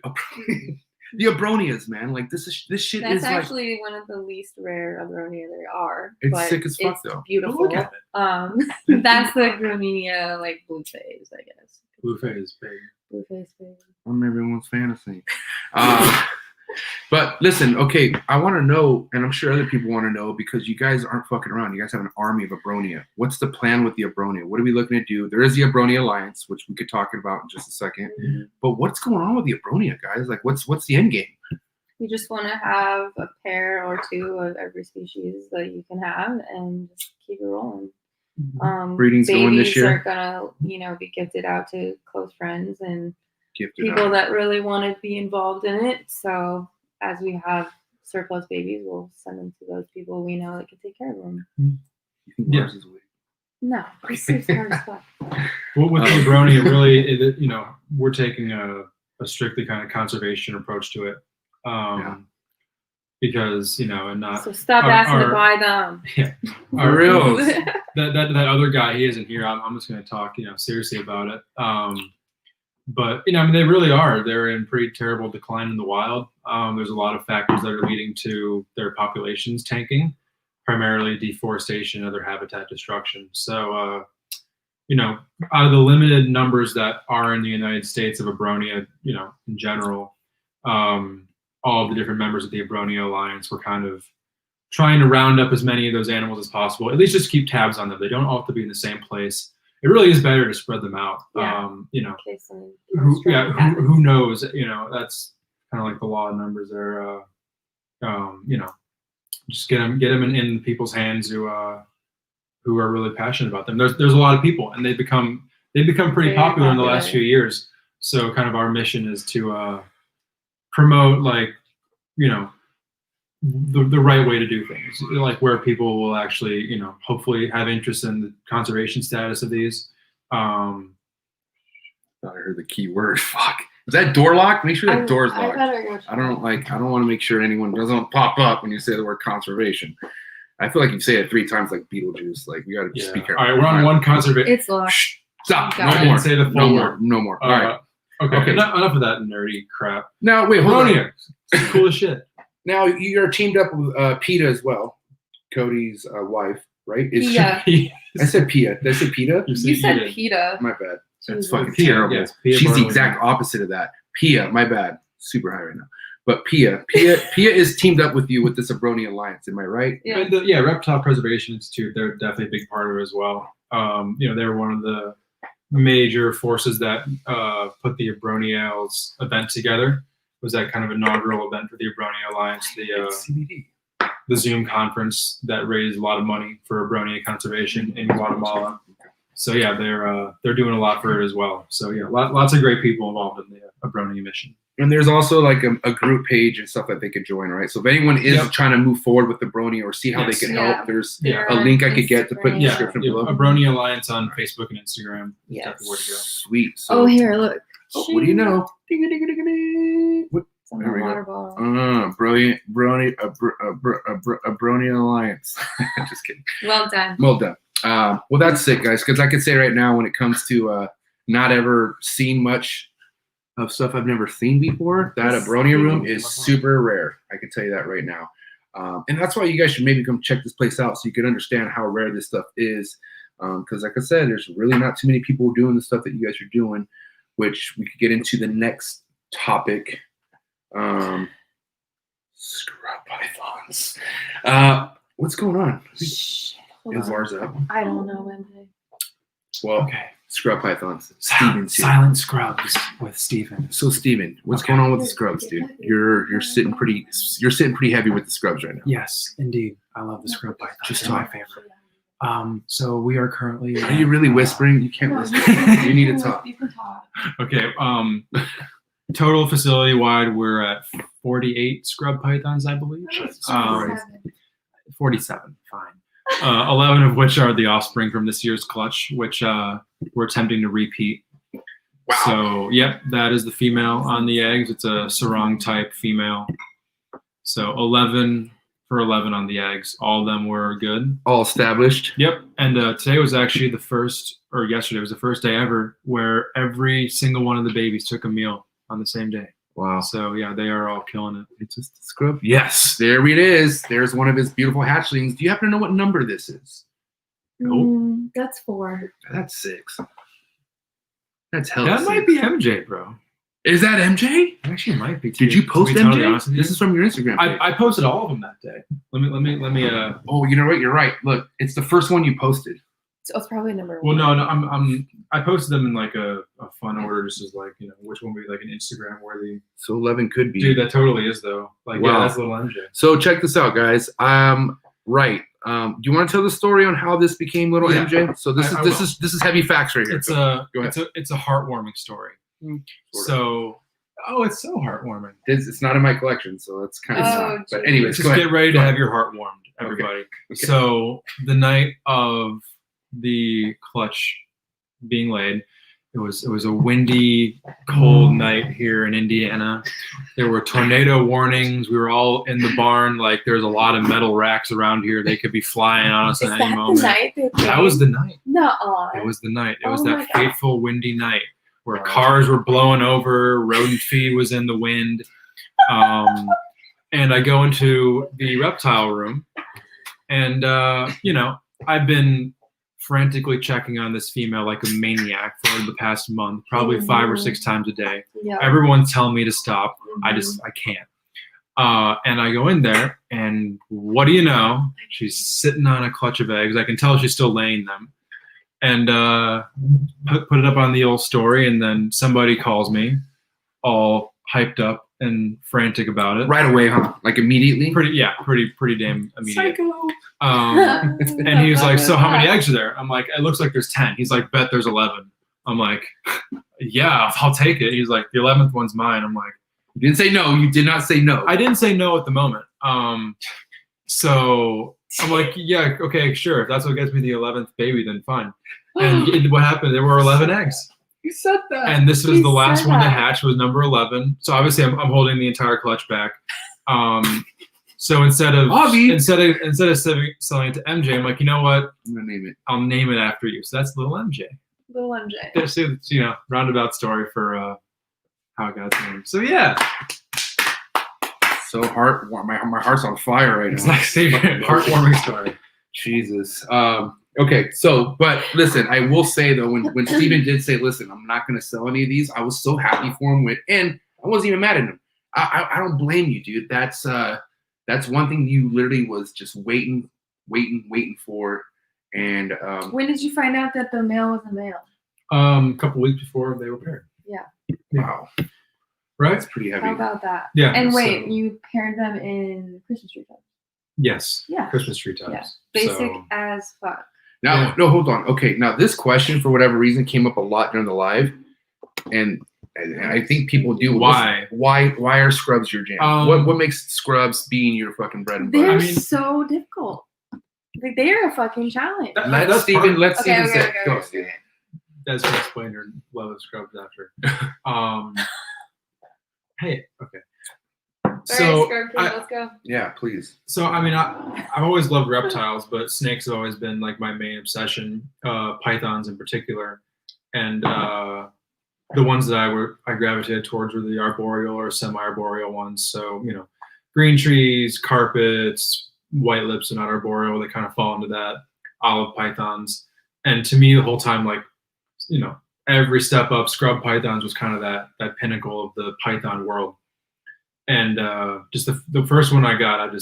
the Abronias, man, like this shit That's is like, actually one of the least rare Abronia there are. It's but sick as fuck, it's though. Beautiful. Look at That's the Graminia, like blue phase, I guess. Blue face, big. Blue phase phase. on everyone's fantasy. But listen, okay, I want to know, and I'm sure other people want to know, because you guys aren't fucking around. You guys have an army of Abronia. What's the plan with the Abronia? What are we looking to do? There is the Abronia Alliance, which we could talk about in just a second. Mm-hmm. But what's going on with the Abronia, guys? Like, what's the end game? We just want to have a pair or two of every species that you can have and just keep it rolling. Breeding's going this babies year? are gonna, be gifted out to close friends and Gifted people out. that really want to be involved in it. So as we have surplus babies, we'll send them to those people we know that can take care of them. You think Yeah. Mars is weak? No, this is hard as fuck. Well, with the Abronia, really, we're taking a strictly kind of conservation approach to it. Because, and not. So stop asking to buy them. Yeah. For real. That other guy, he isn't here. I'm just going to talk, seriously about it. But, they really are. They're in pretty terrible decline in the wild. There's a lot of factors that are leading to their populations tanking, primarily deforestation and other habitat destruction. So, out of the limited numbers that are in the United States of Abronia, in general, all of the different members of the Abronia Alliance were kind of trying to round up as many of those animals as possible, at least just keep tabs on them. They don't all have to be in the same place. It really is better to spread them out. Yeah. In case who knows? That's kind of like the law of numbers there. Just get them in people's hands who are really passionate about them. There's a lot of people, and they've become pretty popular in the last few years. So kind of our mission is to promote the right way to do things, like where people will actually, hopefully have interest in the conservation status of these. Thought I heard the key word. Fuck. Is that door locked? Make sure that door's locked. I don't want to make sure anyone doesn't pop up when you say the word conservation. I feel like you say it 3 times like Beetlejuice. Like we got to just be careful. All right, we're on one conservation. It's locked. Stop. No No more. Say the No full more. word. No more. All right. Okay. Enough of that nerdy crap. Now wait. Hold on. Abronia, it's cool as shit. Now you're teamed up with PETA as well, Cody's wife, right? Yeah. I said PETA. Did I say PETA? You said PETA. My bad. That's Jesus. fucking PETA, terrible. yes, PETA She's the Barlow. exact opposite of that. PETA, my bad. Super high right now. But PETA is teamed up with you with this Abronia Alliance. Am I right? Yeah. And Reptile Preservation Institute, they're definitely a big part of it as well. They're one of the major forces that put the Abronials event together. It was that kind of inaugural event for the Abronia Alliance. The CBD. the Zoom conference that raised a lot of money for Abronia conservation in Guatemala. So yeah, they're doing a lot for it as well. So yeah, lots of great people involved in the Abronia mission. And there's also like a group page and stuff that they could join, right? So if anyone is trying to move forward with the Abronia or see how they can help, there's a link I could get to put in the description below. Abronia Alliance on Facebook and Instagram. Yes. Definitely where to go. Sweet. So, here, look. what do you know? What? It's on There the we water go. bottle. Brilliant, Abronia Alliance. Just kidding. Well done. Well done. Well, that's sick, guys. Because I can say right now, when it comes to not ever seeing much of stuff I've never seen before, that Abronia room is super rare. I can tell you that right now. And that's why you guys should maybe come check this place out so you can understand how rare this stuff is. Because like I said, there's really not too many people doing the stuff that you guys are doing, which we could get into the next topic. Scrub pythons. What's going on? Is Lars up? I don't know, MJ. Well, Okay. scrub pythons. Steven's here. Silent scrubs with Steven. So Steven, what's going on with the scrubs, dude? You're sitting pretty heavy with the scrubs right now. Yes, indeed. I love the scrub python. Just It's my talk. favorite. So we are currently. Are you really whispering? You can't whisper. You need to talk. Okay. Total facility wide, we're at 48 scrub pythons, I believe. 47, fine. 11 of which are the offspring from this year's clutch, which we're attempting to repeat. Wow. So, yep, that is the female on the eggs. It's a sarong type female. So 11 for 11 on the eggs. All of them were good. All established. Yep. And today was actually yesterday was the first day ever where every single one of the babies took a meal on the same day. Wow. So yeah, they are all killing it. It's just a scrub. Yes, there it is. There's one of his beautiful hatchlings. Do you happen to know what number this is? Nope. That's 4. That's 6. That's hella That sick. might be MJ, bro. Is that MJ? Actually, it might be. Did you post to be totally MJ? honest with you. This is from your Instagram page. I posted all of them that day. Let me. Oh, you know what? You're right. Look, it's the first one you posted. So it's probably number Well, 1. no, I posted them in like a fun order, just as like which one would be like an Instagram worthy. So 11 could be. Dude, that totally is though. Like Wow. yeah, that's little MJ. So check this out, guys. Right. Do you want to tell the story on how this became little Yeah. MJ? So this I is heavy facts right here. It's Go ahead. it's a heartwarming story. Sort of. So it's so heartwarming. It's not in my collection, so it's kind of Oh, sad. But geez. anyways, Just go ahead. get ready Go to ahead. have your heart warmed, everybody. Okay. So the night of the clutch being laid, it was a windy, cold night here in Indiana. There were tornado warnings. We were all in the barn. Like there's a lot of metal racks around here. They could be flying on us Is at that any the moment. night they That was the night. Nuh-uh. It was the night. It Oh was my that God. fateful windy night where Wow. cars were blowing over, rodent feed was in the wind. And I go into the reptile room, and I've been frantically checking on this female like a maniac for the past month, probably 5 or 6 times a day. Yeah. Everyone's telling me to stop. I can't. And I go in there, and what do you know? She's sitting on a clutch of eggs. I can tell she's still laying them. And put it up on the old story, and then somebody calls me, all hyped up and frantic about it. Right away, huh? Like immediately? Pretty damn immediate. Psycho. And he was like, "So how many eggs are there?" I'm like, "It looks like there's 10." He's like, "Bet there's 11." I'm like, "Yeah, I'll take it." He's like, "The 11th one's mine." I'm like, You didn't say no. You did not say no. I didn't say no at the moment. So I'm like, "Yeah, okay, sure. If that's what gets me the 11th baby, then fine." And what happened? There were 11 eggs. You said that. And this was He the last said one to that. hatch, was number 11. So obviously I'm holding the entire clutch back. So instead of selling it to MJ, I'm like, you know what? I'm gonna name it. I'll name it after you. So that's little MJ. Little MJ. There's roundabout story for how it got its name. So yeah, So my heart's on fire right it's now. like a heartwarming story. Jesus. Okay, so but listen, I will say though, when Steven did say, listen, I'm not gonna sell any of these, I was so happy for him and I wasn't even mad at him. I don't blame you, dude. That's one thing you literally was just waiting for. And When did you find out that the male was a male? A couple weeks before they were paired. wow, Right? that's pretty heavy. How about that? Yeah. And wait, so- you paired them in Christmas tree time. Yes. Yeah. Christmas tree types. Yeah. Basic So, as fuck. Now, Yeah. no, hold on. Okay, now this question, for whatever reason, came up a lot during the live, and I think people do. Why? Why are scrubs your jam? What makes scrubs being your fucking bread and butter? They're I mean- so difficult. Like, they are a fucking challenge. Let that's Steven part- let Steven say. okay. Go, Steven. Des can explain her love of scrubs after. Hey, okay. So, All right, Scrub King, I- let's go. Yeah, please. So I mean, I've always loved reptiles, but snakes have always been like my main obsession. Pythons in particular, and the ones that I gravitated towards were the arboreal or semi-arboreal ones. So green trees, carpets, white lips, and not arboreal. They kind of fall into that. Olive pythons, and to me, the whole time, like every step up, scrub pythons was kind of that pinnacle of the python world. And just the first one I got,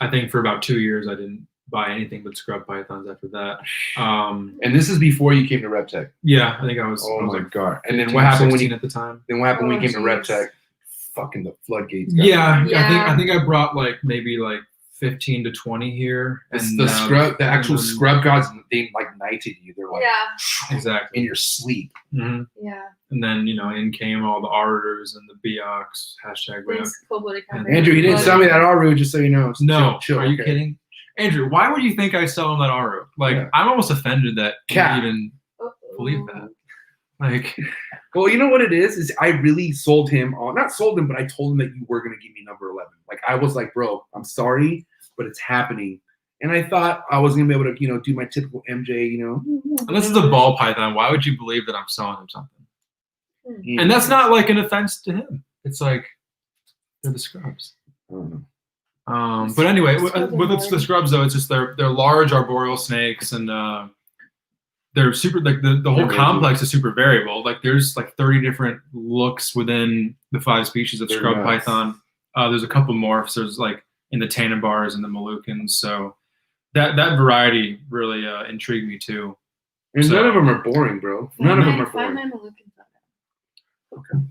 I think for about 2 years I didn't buy anything but scrub pythons after that. And this is before you came to Reptek. Yeah, I think I was. Oh I was my like god! And then 15, what happened when 16 you? at the time? Then what happened when you came to jeez. Reptek? Fucking the floodgates. got Yeah, opened. I think I brought like maybe like 15 to 20 here. It's And the scrub, the actual and then- scrub gods. They like knighted you. They're like Exactly. in your sleep. hmm Yeah. And then in came all the auditors and the Beox hashtag. Thanks, Kobo, Andrew, you didn't sell me that Aru, just so you know. No, chill, are you okay. kidding? Andrew, why would you think I sell him that Aru? Like, Yeah. I'm almost offended that Cat. you even believe that. Like, Well, you know what it is? Is I really sold him on, not sold him, but I told him that you were going to give me number 11. Like, I was like, bro, I'm sorry, but it's happening. And I thought I was going to be able to, do my typical MJ, unless it's a ball python, why would you believe that I'm selling him something? Yeah. And that's not like an offense to him. It's like they're the scrubs. I don't know. But anyway, Scrubs are with the hard. scrubs though, it's just they're large arboreal snakes, and they're super. Like the whole They're complex is super variable. Like there's like 30 different looks within the 5 species of They're scrub nuts. python. There's a couple morphs. There's like in the Tannenbars and the Moluccans. So that variety really intrigued me too. And So- none of them are boring, bro. None of them are boring. Find my Moluccans on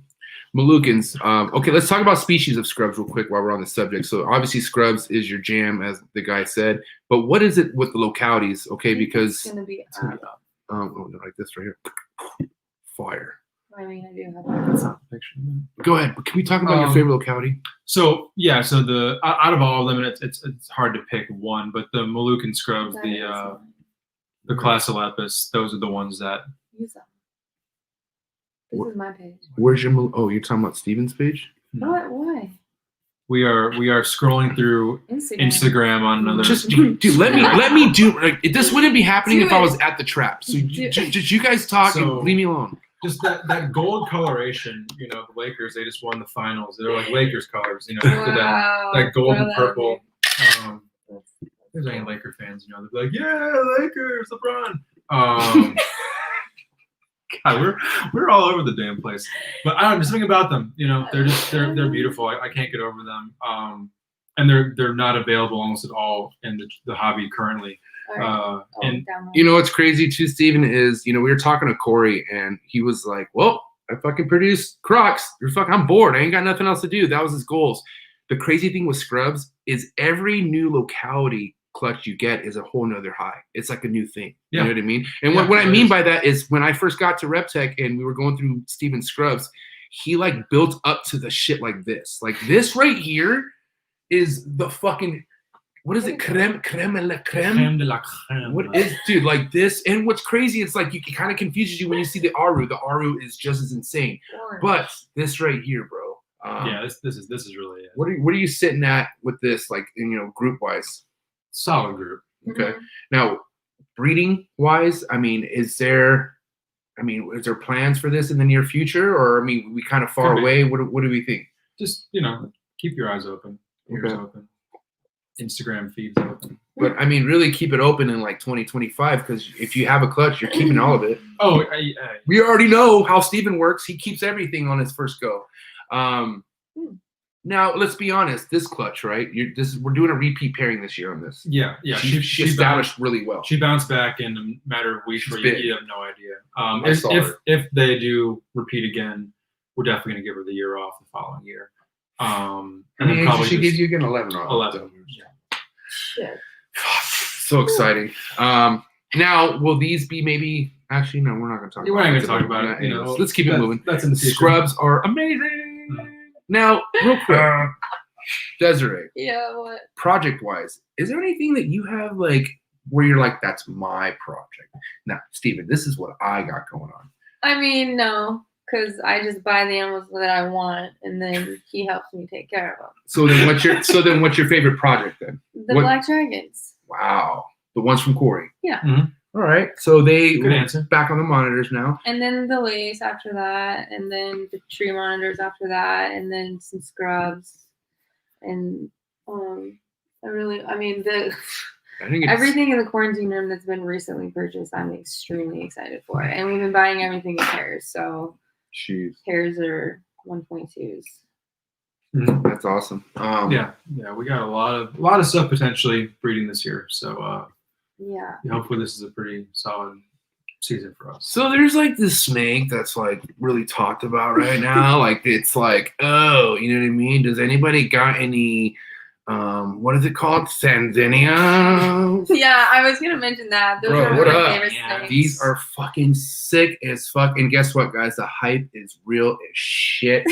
Moluccans. Okay, let's talk about species of scrubs real quick while we're on the subject. So obviously scrubs is your jam, as the guy said. But what is it with the localities? Okay, it. because It's gonna be. like this right here. Fire. I mean, I do have that. Go ahead. Can we talk about your favorite locality? So yeah, so the out of all of them, and it's hard to pick one, but the Moluccan scrubs, That is the Classolepis, those are the ones that. Use them. This is my page. Where's your oh, you're talking about Steven's page? What? Why? We are scrolling through Instagram on another. Just dude, let me do like this wouldn't be happening Do if I it. was at the trap. So Do- just you guys talk So- and leave me alone. Just that gold coloration, the Lakers, they just won the finals. They're like Lakers colors, Wow. that golden Throw that purple. in If there's any Laker fans, they'll be like, yeah, Lakers, LeBron. God, we're all over the damn place. But I don't know, there's something about them, they're beautiful. I can't get over them. And they're not available almost at all in the hobby currently. there. All right. And Download. You know what's crazy too, Steven, is we were talking to Corey and he was like, well, I fucking produced Crocs. I'm bored. I ain't got nothing else to do. That was his goals. The crazy thing with scrubs is every new locality clutch you get is a whole nother high. It's like a new thing. Yeah. You know what I mean? And Yeah, what I it mean is. by that is when I first got to Reptek and we were going through Steven's scrubs, he like built up to the shit like this. Like this right here is the fucking, what is it? Creme de la creme? creme de la creme. What is, dude, like this? And what's crazy, it's like it kind of confuses you when you see the Aru. The Aru is just as insane. Orange. But this right here, bro. Yeah, this is really it. What are you sitting at with this, like, group wise? Solid group. Okay. Now, breeding wise, is there plans for this in the near future, or we kind of far Could be. away? What do we think? Just keep your eyes open, ears Okay. open, Instagram feeds open. But really keep it open in like 2025, because if you have a clutch, you're keeping all of it. Oh, We already know how Steven works. He keeps everything on his first go. Now, let's be honest. This clutch, right? We're doing a repeat pairing this year on this. yeah. She established really well. She bounced back in a matter of weeks She's where big. you have no idea. I saw her. If they do repeat again, we're definitely going to give her the year off the following year. And then she probably gave just you again 11 off. 11. shit. So exciting. Now, will these be maybe? Actually, no, we're not going to talk. We're not going to talk about it. You know, let's keep it moving. That's in the future. Scrubs are amazing. Now, real quick, Desiree. Yeah, what? Project-wise, is there anything that you have like where you're like, that's my project? Now, Steven, this is what I got going on. I mean, no, because I just buy the animals that I want, and then he helps me take care of them. So then, what's your favorite project then? The black dragons. Wow, the ones from Corey. Yeah. Mm-hmm. All right, so they Good answer. Back on the monitors now. And then the lace after that, and then the tree monitors after that, and then some scrubs, and I think it's, everything in the quarantine room that's been recently purchased, I'm extremely excited for. And we've been buying everything in pairs, so pairs are 1.2s. That's awesome. Yeah, we got a lot of stuff potentially breeding this year. So yeah, hopefully this is a pretty solid season for us. So there's like this snake that's like really talked about right now. Like it's like, oh, you know what I mean? Does anybody got any what is it called? Sanzenia? Yeah, I was gonna mention that. Those are what my up? favorite Yeah, snakes. these are fucking sick as fuck. And guess what, guys? The hype is real as shit.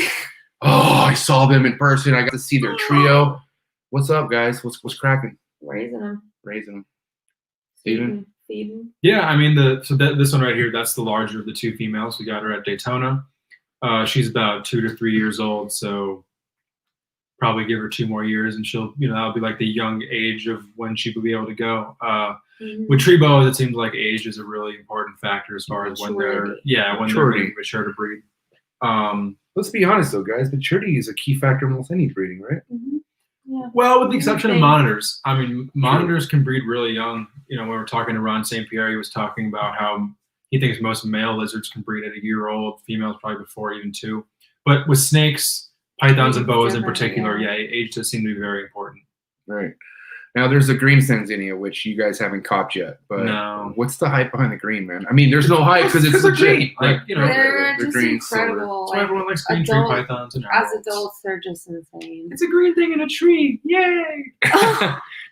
Oh, I saw them in person. I got to see their trio. What's up, guys? What's cracking? Raising them. Steven? Feeding. Yeah, I mean this one right here, that's the larger of the two females. We got her at Daytona. She's about 2 to 3 years old, so probably give her 2 more years and she'll, that'll be like the young age of when she will be able to go. With tree boas, it seems like age is a really important factor as far as when they're really mature to breed. Let's be honest though, guys. Maturity is a key factor in almost any breeding, right? Mm-hmm. Yeah. Well, with the exception of monitors. I mean, monitors can breed really young. When we were talking to Ron St. Pierre, he was talking about how he thinks most male lizards can breed at a year old, females probably before even 2. But with snakes, pythons, and boas in particular, age does seem to be very important. Right. Now, there's the green Sanzenia, which you guys haven't copped yet. But no. What's the hype behind the green, man? I mean, there's no hype because it's legit. Like, they're the just green, incredible. That's why everyone likes green tree pythons. And as adults, they're just insane. It's a green thing in a tree. Yay!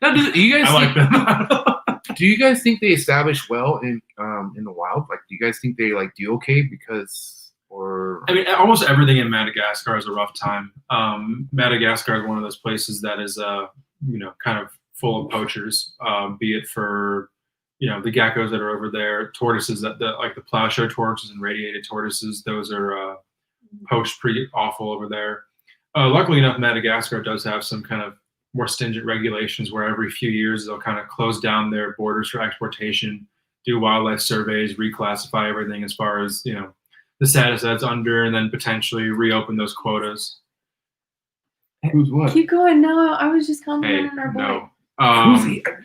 Now, do you guys like them. Do you guys think they establish well in the wild? Like, do you guys think they do okay? Because, or I mean, almost everything in Madagascar is a rough time. Madagascar is one of those places that is, kind of full of poachers. Be it for, the geckos that are over there, tortoises like the plowshare tortoises and radiated tortoises. Those are poached pretty awful over there. Luckily enough, Madagascar does have some kind of more stringent regulations where every few years they'll kind of close down their borders for exportation, do wildlife surveys, reclassify everything as far as, the status that's under, and then potentially reopen those quotas. Who's what? Keep going. No, I was just complimenting our boy. No.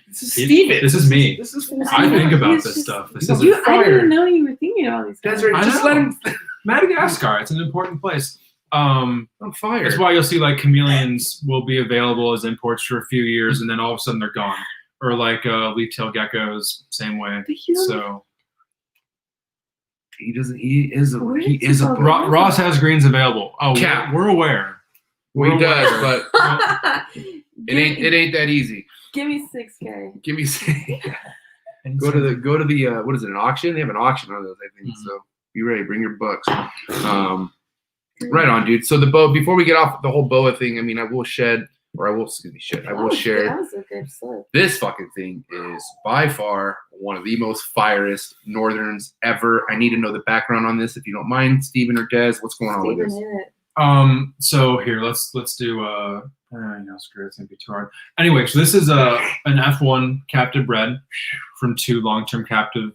This is Steven. This is me. This is full I think about He's this just- stuff. This He's is I didn't know you were thinking about these guys. Desiree, just let him Madagascar. It's an important place. on fire. That's why you'll see like chameleons will be available as imports for a few years, and then all of a sudden they're gone. Or like leaf-tailed geckos, same way. So he doesn't. He is a. Ross has greens available. Oh, Cap. we're aware. Well, he does, but it ain't that easy. Give me 6K. Give me go to the what is it, an auction? They have an auction on those, I think. Mm-hmm. So be ready, bring your bucks. Right on, dude. So the boa, before we get off the whole boa thing, I mean, I will share. That was a good slip. This fucking thing is by far one of the most fierest northerns ever. I need to know the background on this, if you don't mind, Steven or Des. What's going on with this? Hit it. So here, let's do screw it, it's gonna be too hard. Anyway, so this is an F1 captive bred from 2 long-term captive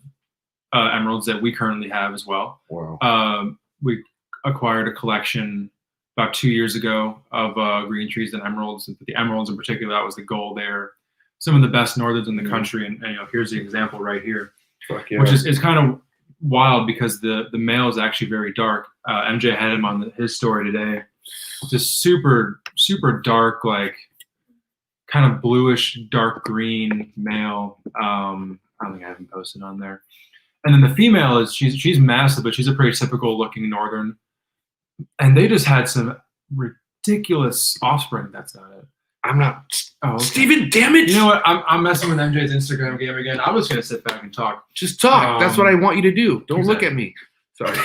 emeralds that we currently have as well. Wow. We acquired a collection about 2 years ago of green trees and emeralds. The emeralds in particular, that was the goal there. Some of the best northerns in the country, and here's the example right here, which is kind of wild because the male is actually very dark. MJ had him on his story today. Just super, super dark, like kind of bluish, dark green male. I don't think I have him posted on there. And then the female is she's massive, but she's a pretty typical looking northern. And they just had some ridiculous offspring. That's not it. I'm not. Oh, okay. Steven, damn it! You know what? I'm messing with MJ's Instagram game again. I was gonna sit back and talk. Just talk. That's what I want you to do. Don't look at me. Sorry.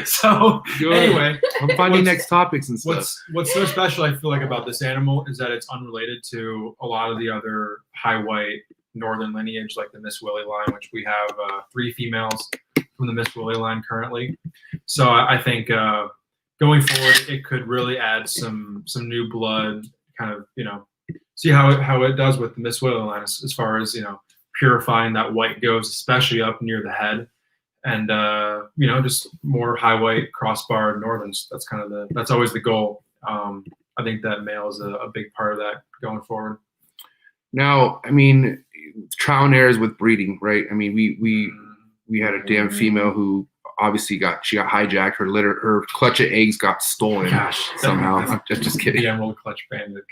So anyway, I'm finding next topics and stuff. What's so special, I feel like, about this animal is that it's unrelated to a lot of the other high white northern lineage, like the Miss Willie line, which we have 3 females from the Miss Willie line currently. So I think going forward, it could really add some new blood, kind of, you know, see how it does with the Miss Willie line as far as, you know, purifying that white goes, especially up near the head. And you know, just more high white crossbar northerns. That's kind of that's always the goal. I think that male is a big part of that going forward. Now, I mean, trial and errors with breeding, right? I mean, we had a damn female who obviously got hijacked. Her litter, her clutch of eggs got stolen somehow. I'm just kidding. The Emerald Clutch Bandit.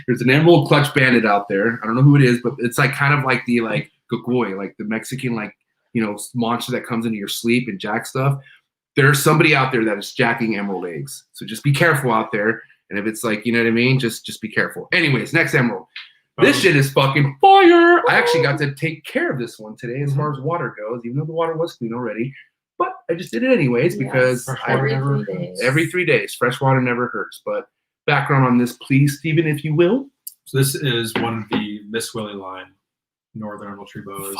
There's an Emerald Clutch Bandit out there. I don't know who it is, but it's like kind of like the Gogoy, like the Mexican, like, you know, monster that comes into your sleep and jack stuff. There's somebody out there that is jacking emerald eggs. So just be careful out there. And if it's like, you know what I mean, just be careful. Anyways, next emerald. This shit is fucking fire. I actually got to take care of this one today as far as water goes, even though the water was clean already. But I just did it anyways because every 3 days. Fresh water never hurts. But background on this, please, Stephen, if you will. So this is one of the Miss Willie line northern emerald tree boas.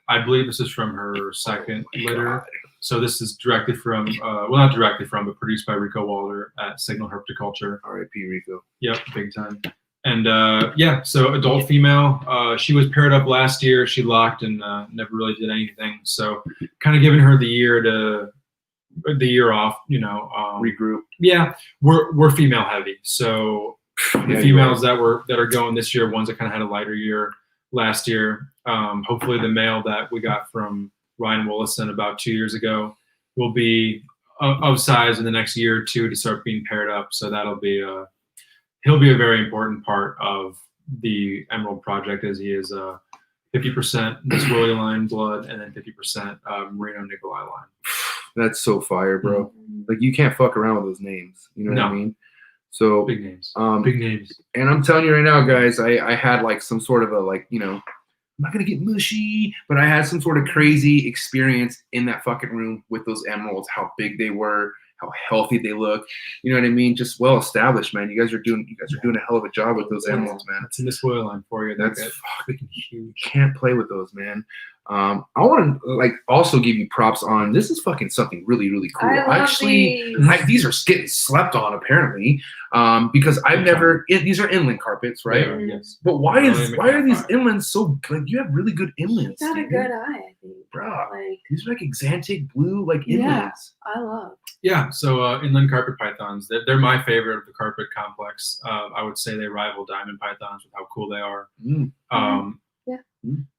I believe this is from her second litter. So this is directly from, well, not directly from, but produced by Rico Walder at Signal Herpetoculture. R.I.P. Rico. Yep, big time. And yeah, so adult female. She was paired up last year. She locked and never really did anything. So kind of giving her the year off, you know. Regroup. Yeah, we're female heavy. So the females that are going this year, ones that kind of had a lighter year last year. Hopefully the male that we got from Ryan Willison about 2 years ago will be of size in the next year or two to start being paired up. So that'll be he'll be a very important part of the Emerald Project, as he is 50% Miss Willie line blood and then 50% Merino Nikolai line. That's so fire, bro. Like, you can't fuck around with those names. You know what I mean? So big names. Big names. And I'm telling you right now, guys, I had like some sort of a, like, you know, I'm not gonna get mushy, but I had some sort of crazy experience in that fucking room with those emeralds, how big they were, how healthy they look. You know what I mean? Just well established, man. You guys are doing a hell of a job with those emeralds, man. That's in this Willie line for you. That's fucking huge. You can't play with those, man. I want to like also give you props on this is fucking something really, really cool. Actually, these are getting slept on apparently, because I've never. These are inland carpets, right? Yes. But why are these inlands so like? You have really good inlands. Got a good eye, I think. Bro, like these are like exantic blue, like inlands. I love. Yeah, so inland carpet pythons, they're my favorite of the carpet complex. I would say they rival diamond pythons with how cool they are.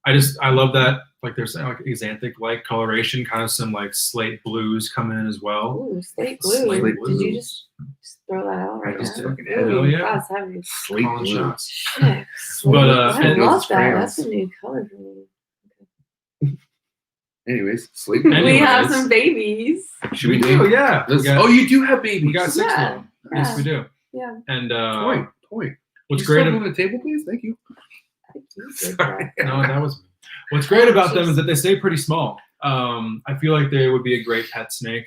I love that. Like there's like exanthic like coloration, kind of some like slate blues coming in as well. Ooh, slate blue. Did you just throw that out right now? Fucking hell yeah. That's heavy. Slate blue. Shots. Shit. But I love that. That's a new color for me. Anyways, slate. We have some babies. Should we do? Yeah. Oh, you do have babies. We got 6 of them. Yes, we do. Yeah. And point. What's Can you great step over the table, please? Thank you. Sorry. No, that was me. What's great about them is that they stay pretty small. I feel like they would be a great pet snake.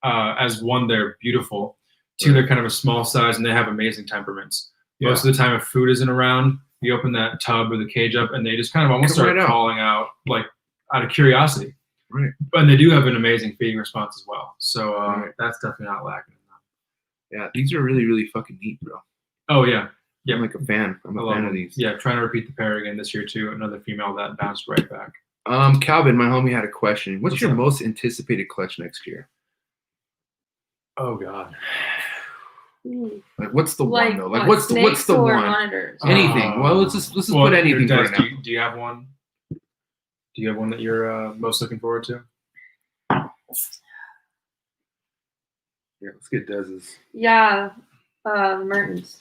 As one, they're beautiful. Two, they're kind of a small size and they have amazing temperaments. Most of the time, if food isn't around, you open that tub or the cage up and they just kind of almost start calling out, like out of curiosity. Right. And they do have an amazing feeding response as well. So that's definitely not lacking in them. Yeah, these are really, really fucking neat, bro. Oh, yeah. Yeah, I'm like a fan. I'm a fan of these. Yeah, trying to repeat the pair again this year too. Another female that bounced right back. Calvin, my homie, had a question. What's your most anticipated clutch next year? Oh God. Like, what's the one though? Like, what's the one? Monitors? Anything. Well, let's just put anything right now. Do you have one? Do you have one that you're most looking forward to? Yeah, let's get Dez's. Yeah, Mertens.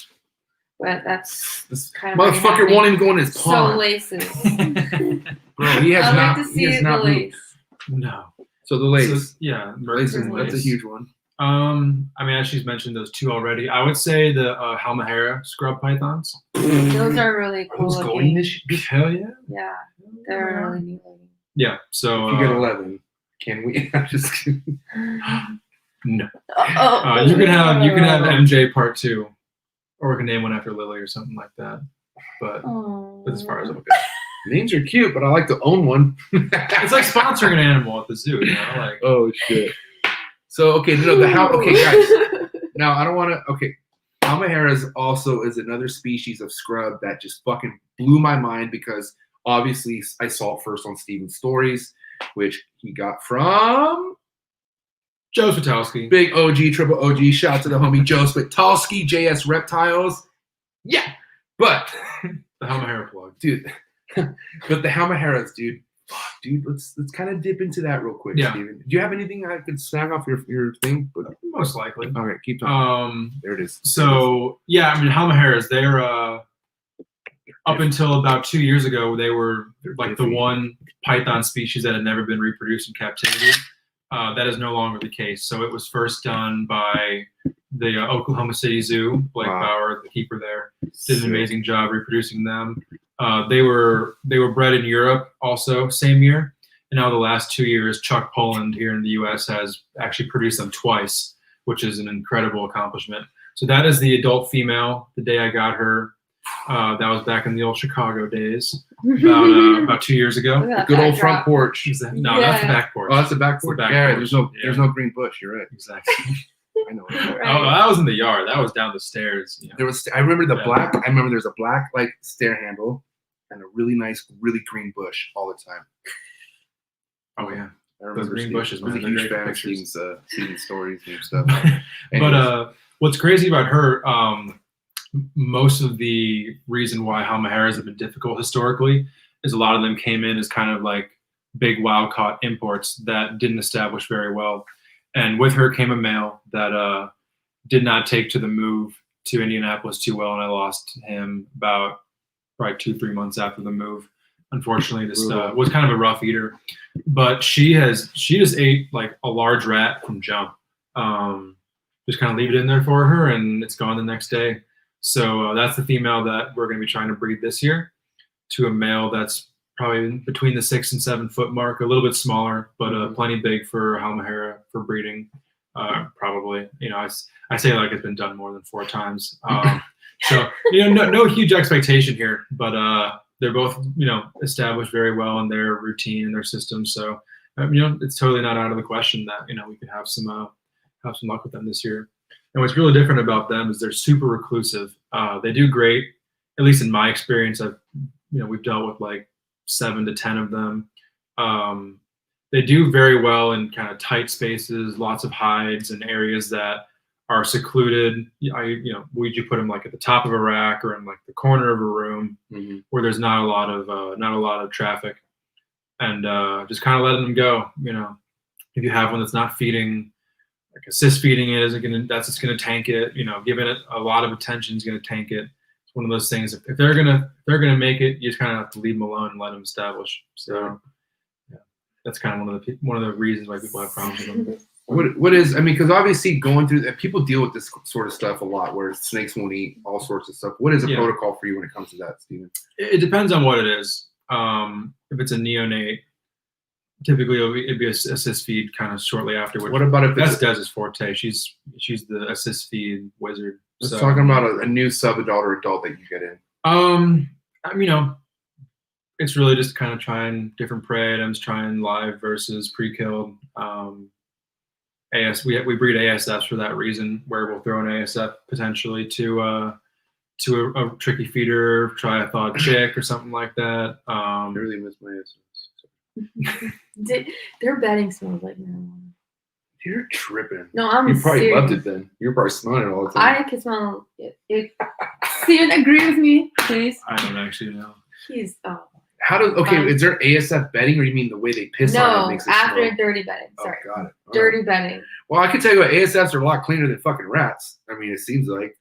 But that's kind of motherfucker won't even go in his pond. So laces. Bro, he has I'd not. like to see he has the not lace. moved. No. So the lace. Yeah, lace. That's a huge one. I mean, as she's mentioned those two already, I would say the Halmahera scrub pythons. Those are really cool. Who's going looking. this? Hell yeah. Yeah, they're really neat looking. Yeah. So If you get 11, can we? I'm just kidding. no. You can have MJ Part 2, or we can name one after Lily or something like that. But that's as far as it'll go. Names are cute, but I like to own one. It's like sponsoring an animal at the zoo, you know? Like, oh shit. So okay, no, okay, guys. Now I don't want to. Okay, Halmahera is another species of scrub that just fucking blew my mind because obviously I saw it first on Steven's stories, which he got from Joe Switowski. big OG, triple OG. Shout out to the homie Joe Switowski, JS Reptiles. Yeah, but The Halmahera plug. dude, but the Halmaheras, dude. Dude, let's kind of dip into that real quick, Yeah. Steven. Do you have anything I could snag off your thing? But, Most likely. okay, keep talking. There it is. So yeah, I mean Halmaheras, they're up until about 2 years ago, they were like the one python species that had never been reproduced in captivity. That is no longer the case. So it was first done by the Oklahoma City Zoo. Blake Bauer, the keeper there, did an amazing job reproducing them. They were bred in Europe also same year, and now the last 2 years, Chuck Poland here in the U.S. has actually produced them twice, which is an incredible accomplishment. So that is the adult female. The day I got her, that was back in the old Chicago days, about 2 years ago. Look at that Good old backdrop. front porch. No, that's the back porch. Oh, that's the back porch. the back Yeah, porch. there's no green bush. You're right. Exactly. I know. Right. Oh, that was in the yard. That was down the stairs. You know. There was. I remember the Yeah. black. I remember there's a black like stair handle and a really nice, really green bush all the time. Oh yeah. I remember green Steve. bushes, I was a man, they're huge great fan of pictures. Steven's stories and stuff. But what's crazy about her, most of the reason why Halmaheras have been difficult historically is a lot of them came in as kind of like big wild caught imports that didn't establish very well. And with her came a male that did not take to the move to Indianapolis too well, and I lost him about probably 2-3 months after the move. Unfortunately, this was kind of a rough eater, but she just ate like a large rat from jump. Just kind of leave it in there for her, and it's gone the next day. So that's the female that we're going to be trying to breed this year to a male that's probably between the 6 and 7 foot mark, a little bit smaller, but plenty big for Halmahera for breeding. Probably, you know, I say like it's been done more than 4 times. So you know, no huge expectation here, but they're both, you know, established very well in their routine and their system. So you know, it's totally not out of the question that, you know, we could have some luck with them this year. And what's really different about them is they're super reclusive. They do great, at least in my experience. We've dealt with like 7 to 10 of them. They do very well in kind of tight spaces, lots of hides and areas that are secluded. Would you put them like at the top of a rack or in like the corner of a room where there's not a lot of traffic, and just kind of letting them go. You know, if you have one that's not feeding, like assist feeding it, that's just gonna tank it. You know, giving it a lot of attention is gonna tank it. It's one of those things. If they're gonna make it, you just kind of have to leave them alone and let them establish. So yeah, that's kind of one of the reasons why people have problems with them. What is, I mean, because obviously going through, people deal with this sort of stuff a lot where snakes won't eat all sorts of stuff. What is a protocol for you when it comes to that, Steven? It depends on what it is. If it's a neonate, typically it'd be assist feed kind of shortly after. What about if that's Des's forte? She's the assist feed wizard. Let's talking about a new sub-adult or adult that you get in. You know, it's really just kind of trying different prey items, trying live versus pre-killed. We breed ASFs for that reason, where we'll throw an ASF potentially to a tricky feeder, try a thawed chick or something like that. I really miss my ASFs. Their bedding smells like marijuana. You're tripping. No, I'm You probably serious. loved it then. You're probably smelling it all the time. I can smell it. Steven, agree with me, please. I don't actually know. He's Is there ASF bedding, or you mean the way they piss on it no makes it after smell? dirty bedding. Sorry, Oh, got it. All dirty right. bedding. Well, I can tell you what, ASFs are a lot cleaner than fucking rats. I mean, it seems like.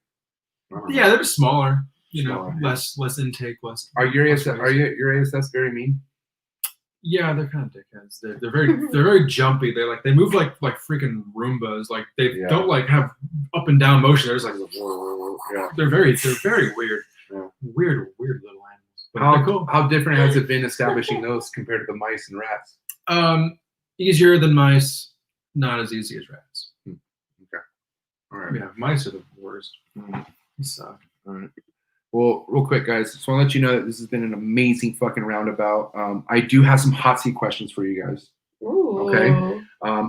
I don't know. Yeah, they're just smaller. You Smaller. know, less intake, less. Are your less ASF, waste. your ASFs very mean? Yeah, they're kind of dickheads. They're very jumpy. They move like freaking Roombas. Like they don't like have up and down motion. They're just like they're very weird. Yeah. Weird little animals. But How different has it been establishing those compared to the mice and rats? Easier than mice, not as easy as rats. Okay. All right. Yeah, mice are the worst. Mm. They suck. All right. Well, real quick, guys, just want to let you know that this has been an amazing fucking roundabout. I do have some hot seat questions for you guys. Ooh. Okay.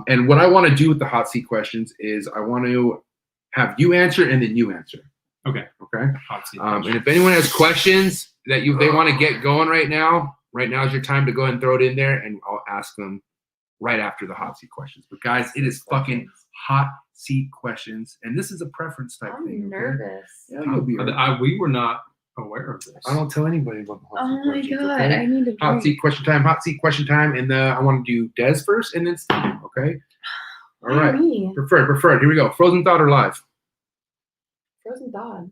And what I want to do with the hot seat questions is I want to have you answer and then you answer. Okay. Okay. Hot seat. And if anyone has questions that they want to get going right now is your time to go ahead and throw it in there, and I'll ask them right after the hot seat questions. But guys, it is fucking hot seat questions, and this is a preference type thing. I'm nervous. Yeah, you'll be right. We were not aware of this. I don't tell anybody about the hot seat Oh my questions. god, Okay? I need to Hot drink. seat question time, and I want to do Des first, and then Steven. Okay. All right. Me. Preferred. Here we go. Frozen thought or live? Frozen thought.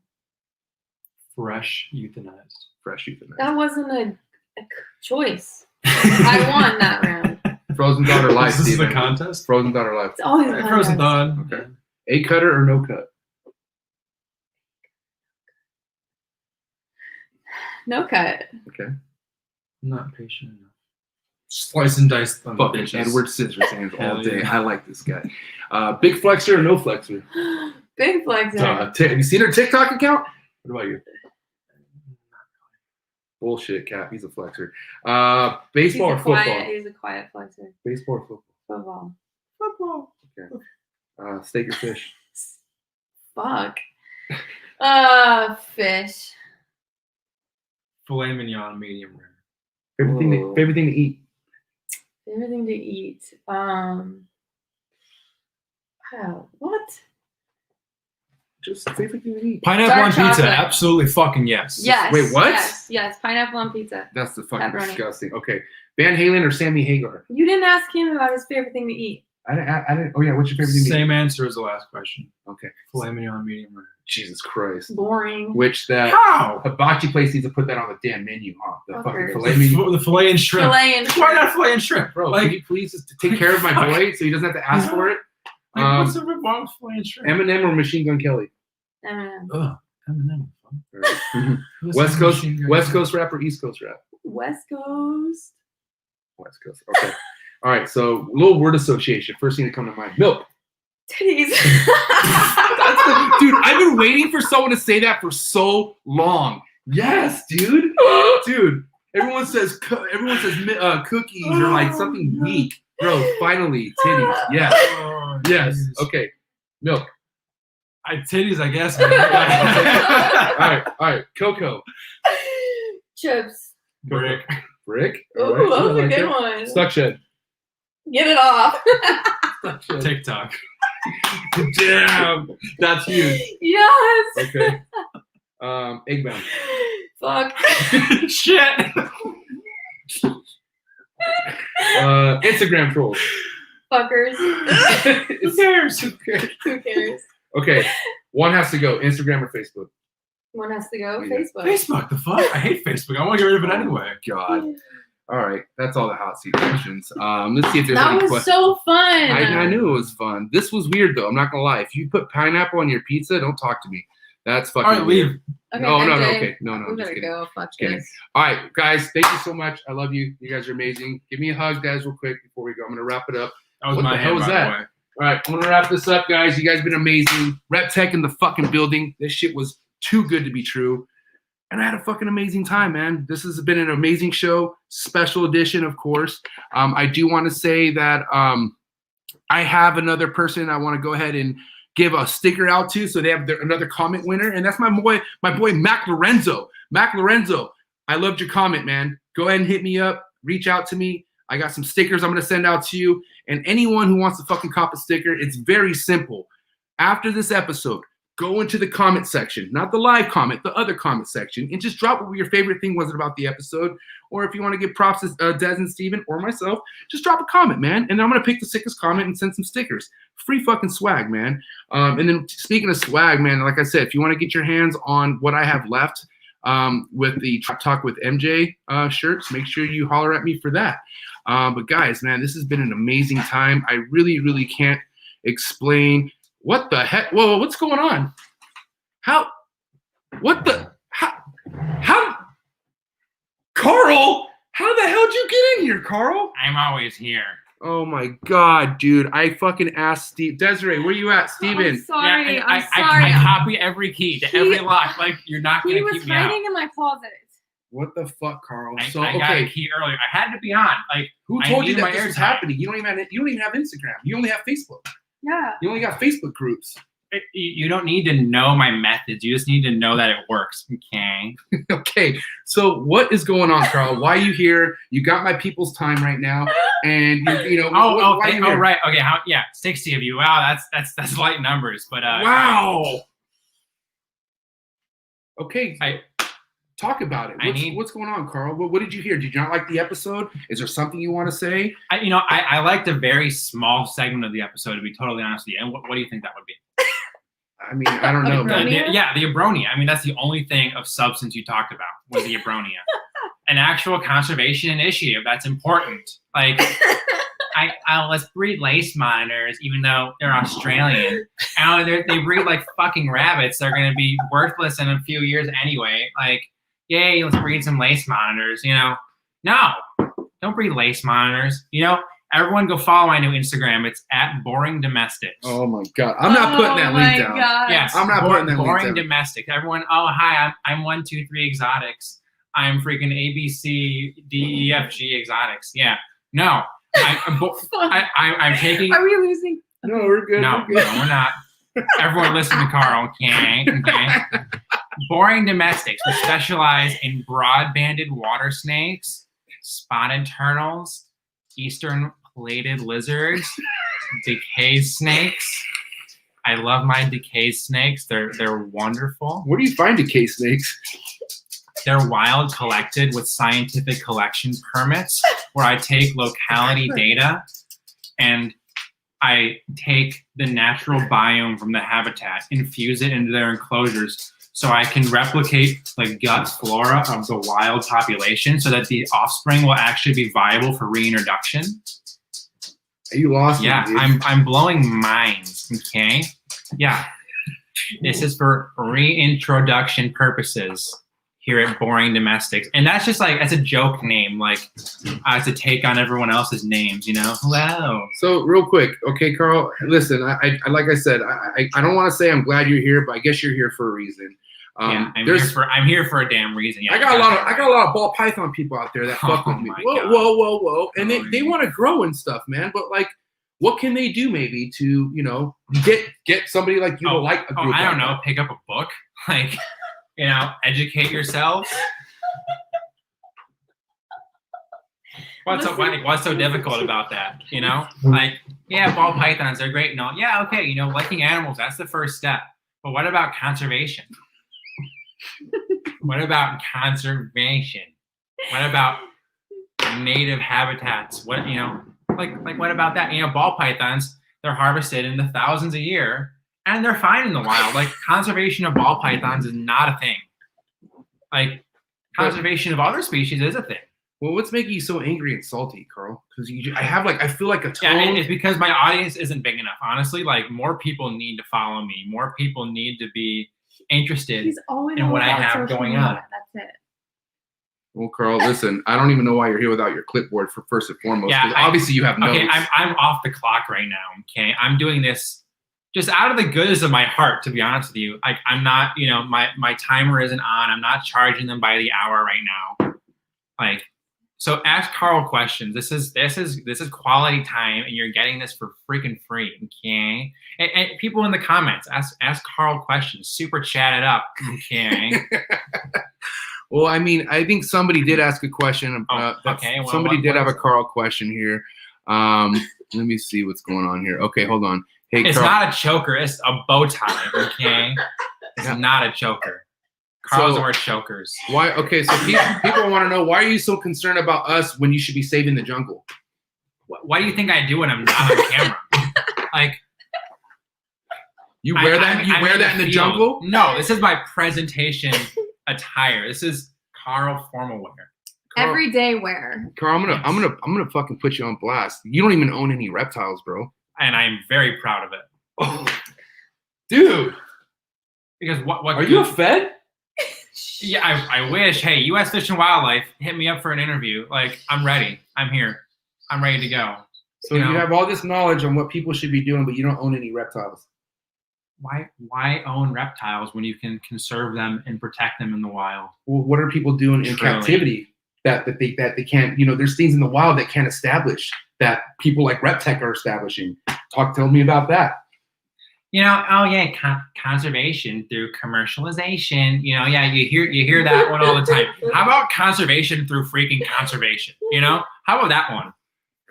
Fresh euthanized. Fresh euthanized. That wasn't a choice. I won that round. Frozen thought or live? This is Steven? the contest. Frozen thought or live? It's always a Hey, frozen contest. thought. Okay. A cutter or no cut? No cut. Okay. I'm not patient enough. Slice and dice them. Fucking bitches. Edward Scissorhands all Hell day. yeah. I like this guy. Big flexor or no flexor? Big flexer. Have you seen her TikTok account? What about you? Bullshit, Cap. He's a flexor. Baseball or football? He's a quiet flexor. Baseball or football? Football. Football. Okay. Steak or fish? Fuck. Fish. Filet mignon, medium rare. Favorite thing to eat? Favorite thing to eat. What? Just favorite thing to eat. Pineapple Dark on pizza, chocolate. absolutely fucking yes. Yes. Wait, what? Yes. Pineapple on pizza. That's the fucking Pepperoni. disgusting. Okay. Van Halen or Sammy Hagar? You didn't ask him about his favorite thing to eat. I didn't. Oh yeah, what's your favorite thing to eat? Same answer as the last question. Okay. Filet mignon, medium rare. Jesus Christ. Boring. Which that How? hibachi place needs to put that on the damn menu, huh? The fucking Fuckers. filet menu. The filet and shrimp. Filet and Why not filet and shrimp? Bro, Like, can you please just take care of my boy so he doesn't have to ask for it? what's the wrong with filet and shrimp? Eminem or Machine Gun Kelly? Ugh, Eminem. West Coast rap or East Coast rap? West Coast. West Coast. Okay. All right. So little word association. First thing to come to mind: milk. Titties. Dude, I've been waiting for someone to say that for so long. Yes, dude. Dude, everyone says cookies or like something weak. Bro, finally, titties. Yes. Oh, Yes. jeez. Okay. Milk. Titties, I guess. All right. Cocoa. Chips. Brick. Brick. Ooh, All right. that was I a like good it. one. Suction. Get it off. TikTok. Damn. That's huge. Yes. Okay. Eggbound. Fuck. Shit. Instagram trolls. Fuckers. Who cares? Who cares? Okay. One has to go. Instagram or Facebook? One has to go. Yeah. Facebook. Facebook, the fuck? I hate Facebook. I want to get rid of it anyway. God. All right. That's all the hot seat questions. Let's see if there's That any was questions. so fun. I knew it was fun. This was weird though. I'm not gonna lie. If you put pineapple on your pizza, don't talk to me. That's fucking All right, weird. leave. Okay, No. MJ, Okay. No. We I'm just better kidding. go. Fuck kidding. this. All right, guys. Thank you so much. I love you. You guys are amazing. Give me a hug, guys, real quick before we go. I'm gonna wrap it up. That was What my the hell hand, was by that? the way. All right, I'm gonna wrap this up, guys. You guys have been amazing. Reptek in the fucking building. This shit was too good to be true. And I had a fucking amazing time, man. This has been an amazing show. Special edition, of course. I do want to say that I have another person I want to go ahead and give a sticker out to. So they have another comment winner. And that's my boy Mac Lorenzo. Mac Lorenzo, I loved your comment, man. Go ahead and hit me up. Reach out to me. I got some stickers I'm going to send out to you. And anyone who wants to fucking cop a sticker, it's very simple. After this episode, go into the comment section, not the live comment, the other comment section, and just drop what your favorite thing was about the episode. Or if you want to give props to Des and Steven or myself, just drop a comment, man. And I'm going to pick the sickest comment and send some stickers. Free fucking swag, man. And then speaking of swag, man, like I said, if you want to get your hands on what I have left, with the Talk with MJ shirts. Make sure you holler at me for that. But guys, man, this has been an amazing time. I really, really can't explain what the heck. Whoa, what's going on? How? Carl? How the hell did you get in here, Carl? I'm always here. Oh my God, dude! I fucking asked Steve. Desiree, where you at, Steven? I'm sorry. Yeah, I'm I sorry. copy every key to every lock. Like, you're not He gonna was keep me out. hiding in my closet. What the fuck, Carl? I So got a okay, key earlier. I had to be on. Like, who I told you need that my this was airtime. happening? You don't even have Instagram. You only have Facebook. Yeah. You only got Facebook groups. You don't need to know my methods. You just need to know that it works. Okay. Okay, so what is going on, Carl? Why are you here? You got my people's time right now, and you know. why you here? Right. Okay. 60 of you. Wow, that's light numbers. But Wow. Okay. I- Talk about it. What's going on, Carl? What did you hear? Did you not like the episode? Is there something you want to say? I liked a very small segment of the episode, to be totally honest with you. And what do you think that would be? I mean, I don't know. But The abronia. I mean, that's the only thing of substance you talked about was the abronia. An actual conservation initiative. That's important. Like, let's breed lace monitors, even though they're Australian. And they breed like fucking rabbits. They're going to be worthless in a few years anyway. Like, yay, let's breed some lace monitors. No, don't breed lace monitors. Everyone go follow my new Instagram. It's @boringdomestics. Oh my God, I'm not putting that link down. God. Yes, I'm not putting that link boring down. domestics. Everyone, oh hi, I'm 1, 2, 3 exotics. I'm freaking ABCDEFG exotics. Yeah, no, I'm taking. Are we losing? No, we're good. No, we're good. no, we're not. Everyone listen to Carl, okay? Boring domestics. We specialize in broad-banded water snakes, spotted turtles, eastern plated lizards, decay snakes. I love my decay snakes. They're wonderful. Where do you find decay snakes? They're wild collected with scientific collection permits, where I take locality data and I take the natural biome from the habitat, infuse it into their enclosures, so I can replicate the gut flora of the wild population so that the offspring will actually be viable for reintroduction. You lost Yeah, me, dude. I'm blowing minds, okay? Yeah. This is for reintroduction purposes here at Boring Domestics. And that's just that's a joke name, to take on everyone else's names, Hello. So real quick, okay, Carl, listen, I like I said, I don't want to say I'm glad you're here, but I guess you're here for a reason. I'm here for a damn reason. Yeah, I got a lot of ball python people out there that fuck with me. my Whoa, God. whoa. And they want to grow and stuff, man. But what can they do maybe to, get somebody like you to like a group? I don't like know, that? pick up a book. Educate yourself. What's so difficult about that? Ball pythons, they're great and all. Yeah, okay, liking animals, that's the first step. But what about conservation? What about conservation? What about native habitats? What what about that? Ball pythons, they're harvested in the thousands a year, and they're fine in the wild. Conservation of ball pythons is not a thing. Conservation of other species is a thing. Well, what's making you so angry and salty, Carl? Because I feel like a tone. Yeah, it's because my audience isn't big enough. Honestly, more people need to follow me. More people need to be interested in what I have going on. That's it. Well, Carl, listen, I don't even know why you're here without your clipboard for first and foremost. Yeah, obviously you have notes. Okay, I'm off the clock right now. Okay, I'm doing this just out of the goodness of my heart, to be honest with you. I'm not, my timer isn't on. I'm not charging them by the hour right now. So ask Carl questions. This is quality time, and you're getting this for freaking free. Okay, and people in the comments, ask Carl questions. Super chat it up. Okay. Well, I mean, I think somebody did ask a question. Okay. Well, somebody did have a Carl question here. Let me see what's going on here. Okay, hold on. Hey, it's Carl. not a choker. It's a bow tie. Okay. It's not a choker. Carls are chokers. Why? Okay, so people want to know, why are you so concerned about us when you should be saving the jungle? What do you think I do when I'm not on camera? You wear that in the jungle? No, this is my presentation attire. This is Carl formal wear. Carl, Everyday wear. Carl, I'm gonna fucking put you on blast. You don't even own any reptiles, bro. And I'm very proud of it. Oh, dude. Because what Are you a Fed? Yeah, I wish. Hey, U.S. Fish and Wildlife, hit me up for an interview. Like, I'm ready. I'm here. I'm ready to go. So you have all this knowledge on what people should be doing, but you don't own any reptiles. Why own reptiles when you can conserve them and protect them in the wild? Well, what are people doing in Truly. captivity that they can't? There's things in the wild that can't establish that people like Reptek are establishing. Tell me about that. Conservation through commercialization. You hear that one all the time. How about conservation through freaking conservation? How about that one?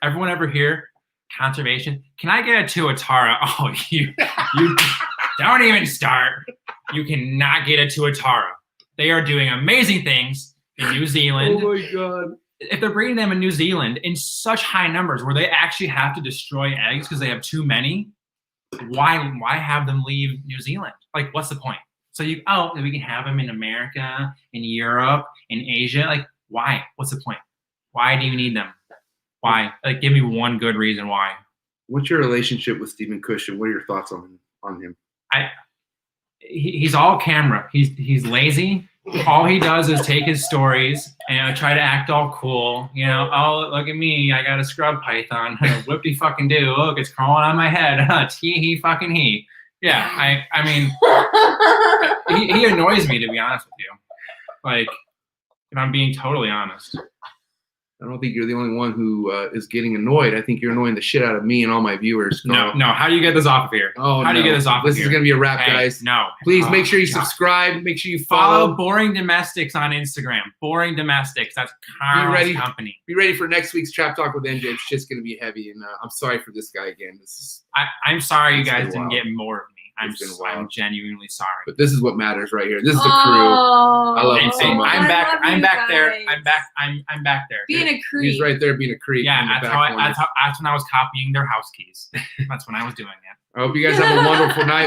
Everyone ever hear conservation? Can I get a tuatara? Oh, you don't even start. You cannot get a tuatara. They are doing amazing things in New Zealand. Oh my God. If they're bringing them in New Zealand in such high numbers where they actually have to destroy eggs because they have too many, why have them leave New Zealand? Like, what's the point? So we can have them in America, in Europe, in Asia. Like, why? What's the point? Why do you need them? Why? Like, give me one good reason why. What's your relationship with Stephen Kush, and what are your thoughts on him? He's all camera. He's lazy. All he does is take his stories and try to act all cool. Oh, look at me. I got a scrub python. Whoopty fucking do. Look, it's crawling on my head. He fucking he. Yeah, I mean, he annoys me, to be honest with you. Like, if I'm being totally honest. I don't think you're the only one who is getting annoyed. I think you're annoying the shit out of me and all my viewers. No. How do you get this off of here? Oh, how do you get this off of here? This is going to be a wrap, guys. No. Please make sure you subscribe. Make sure you follow. Boring Domestics on Instagram. Boring Domestics. That's Carl's company. Be ready for next week's Trap Talk with NJ. It's just going to be heavy. And I'm sorry for this guy again. I'm sorry you guys didn't get more of me. I'm genuinely sorry. But this is what matters right here. This is the crew. I love him so much. I'm back there. I'm back there. Being a creep. He's right there being a creep. Yeah, that's when I was copying their house keys. That's when I was doing it. I hope you guys have a wonderful night, man.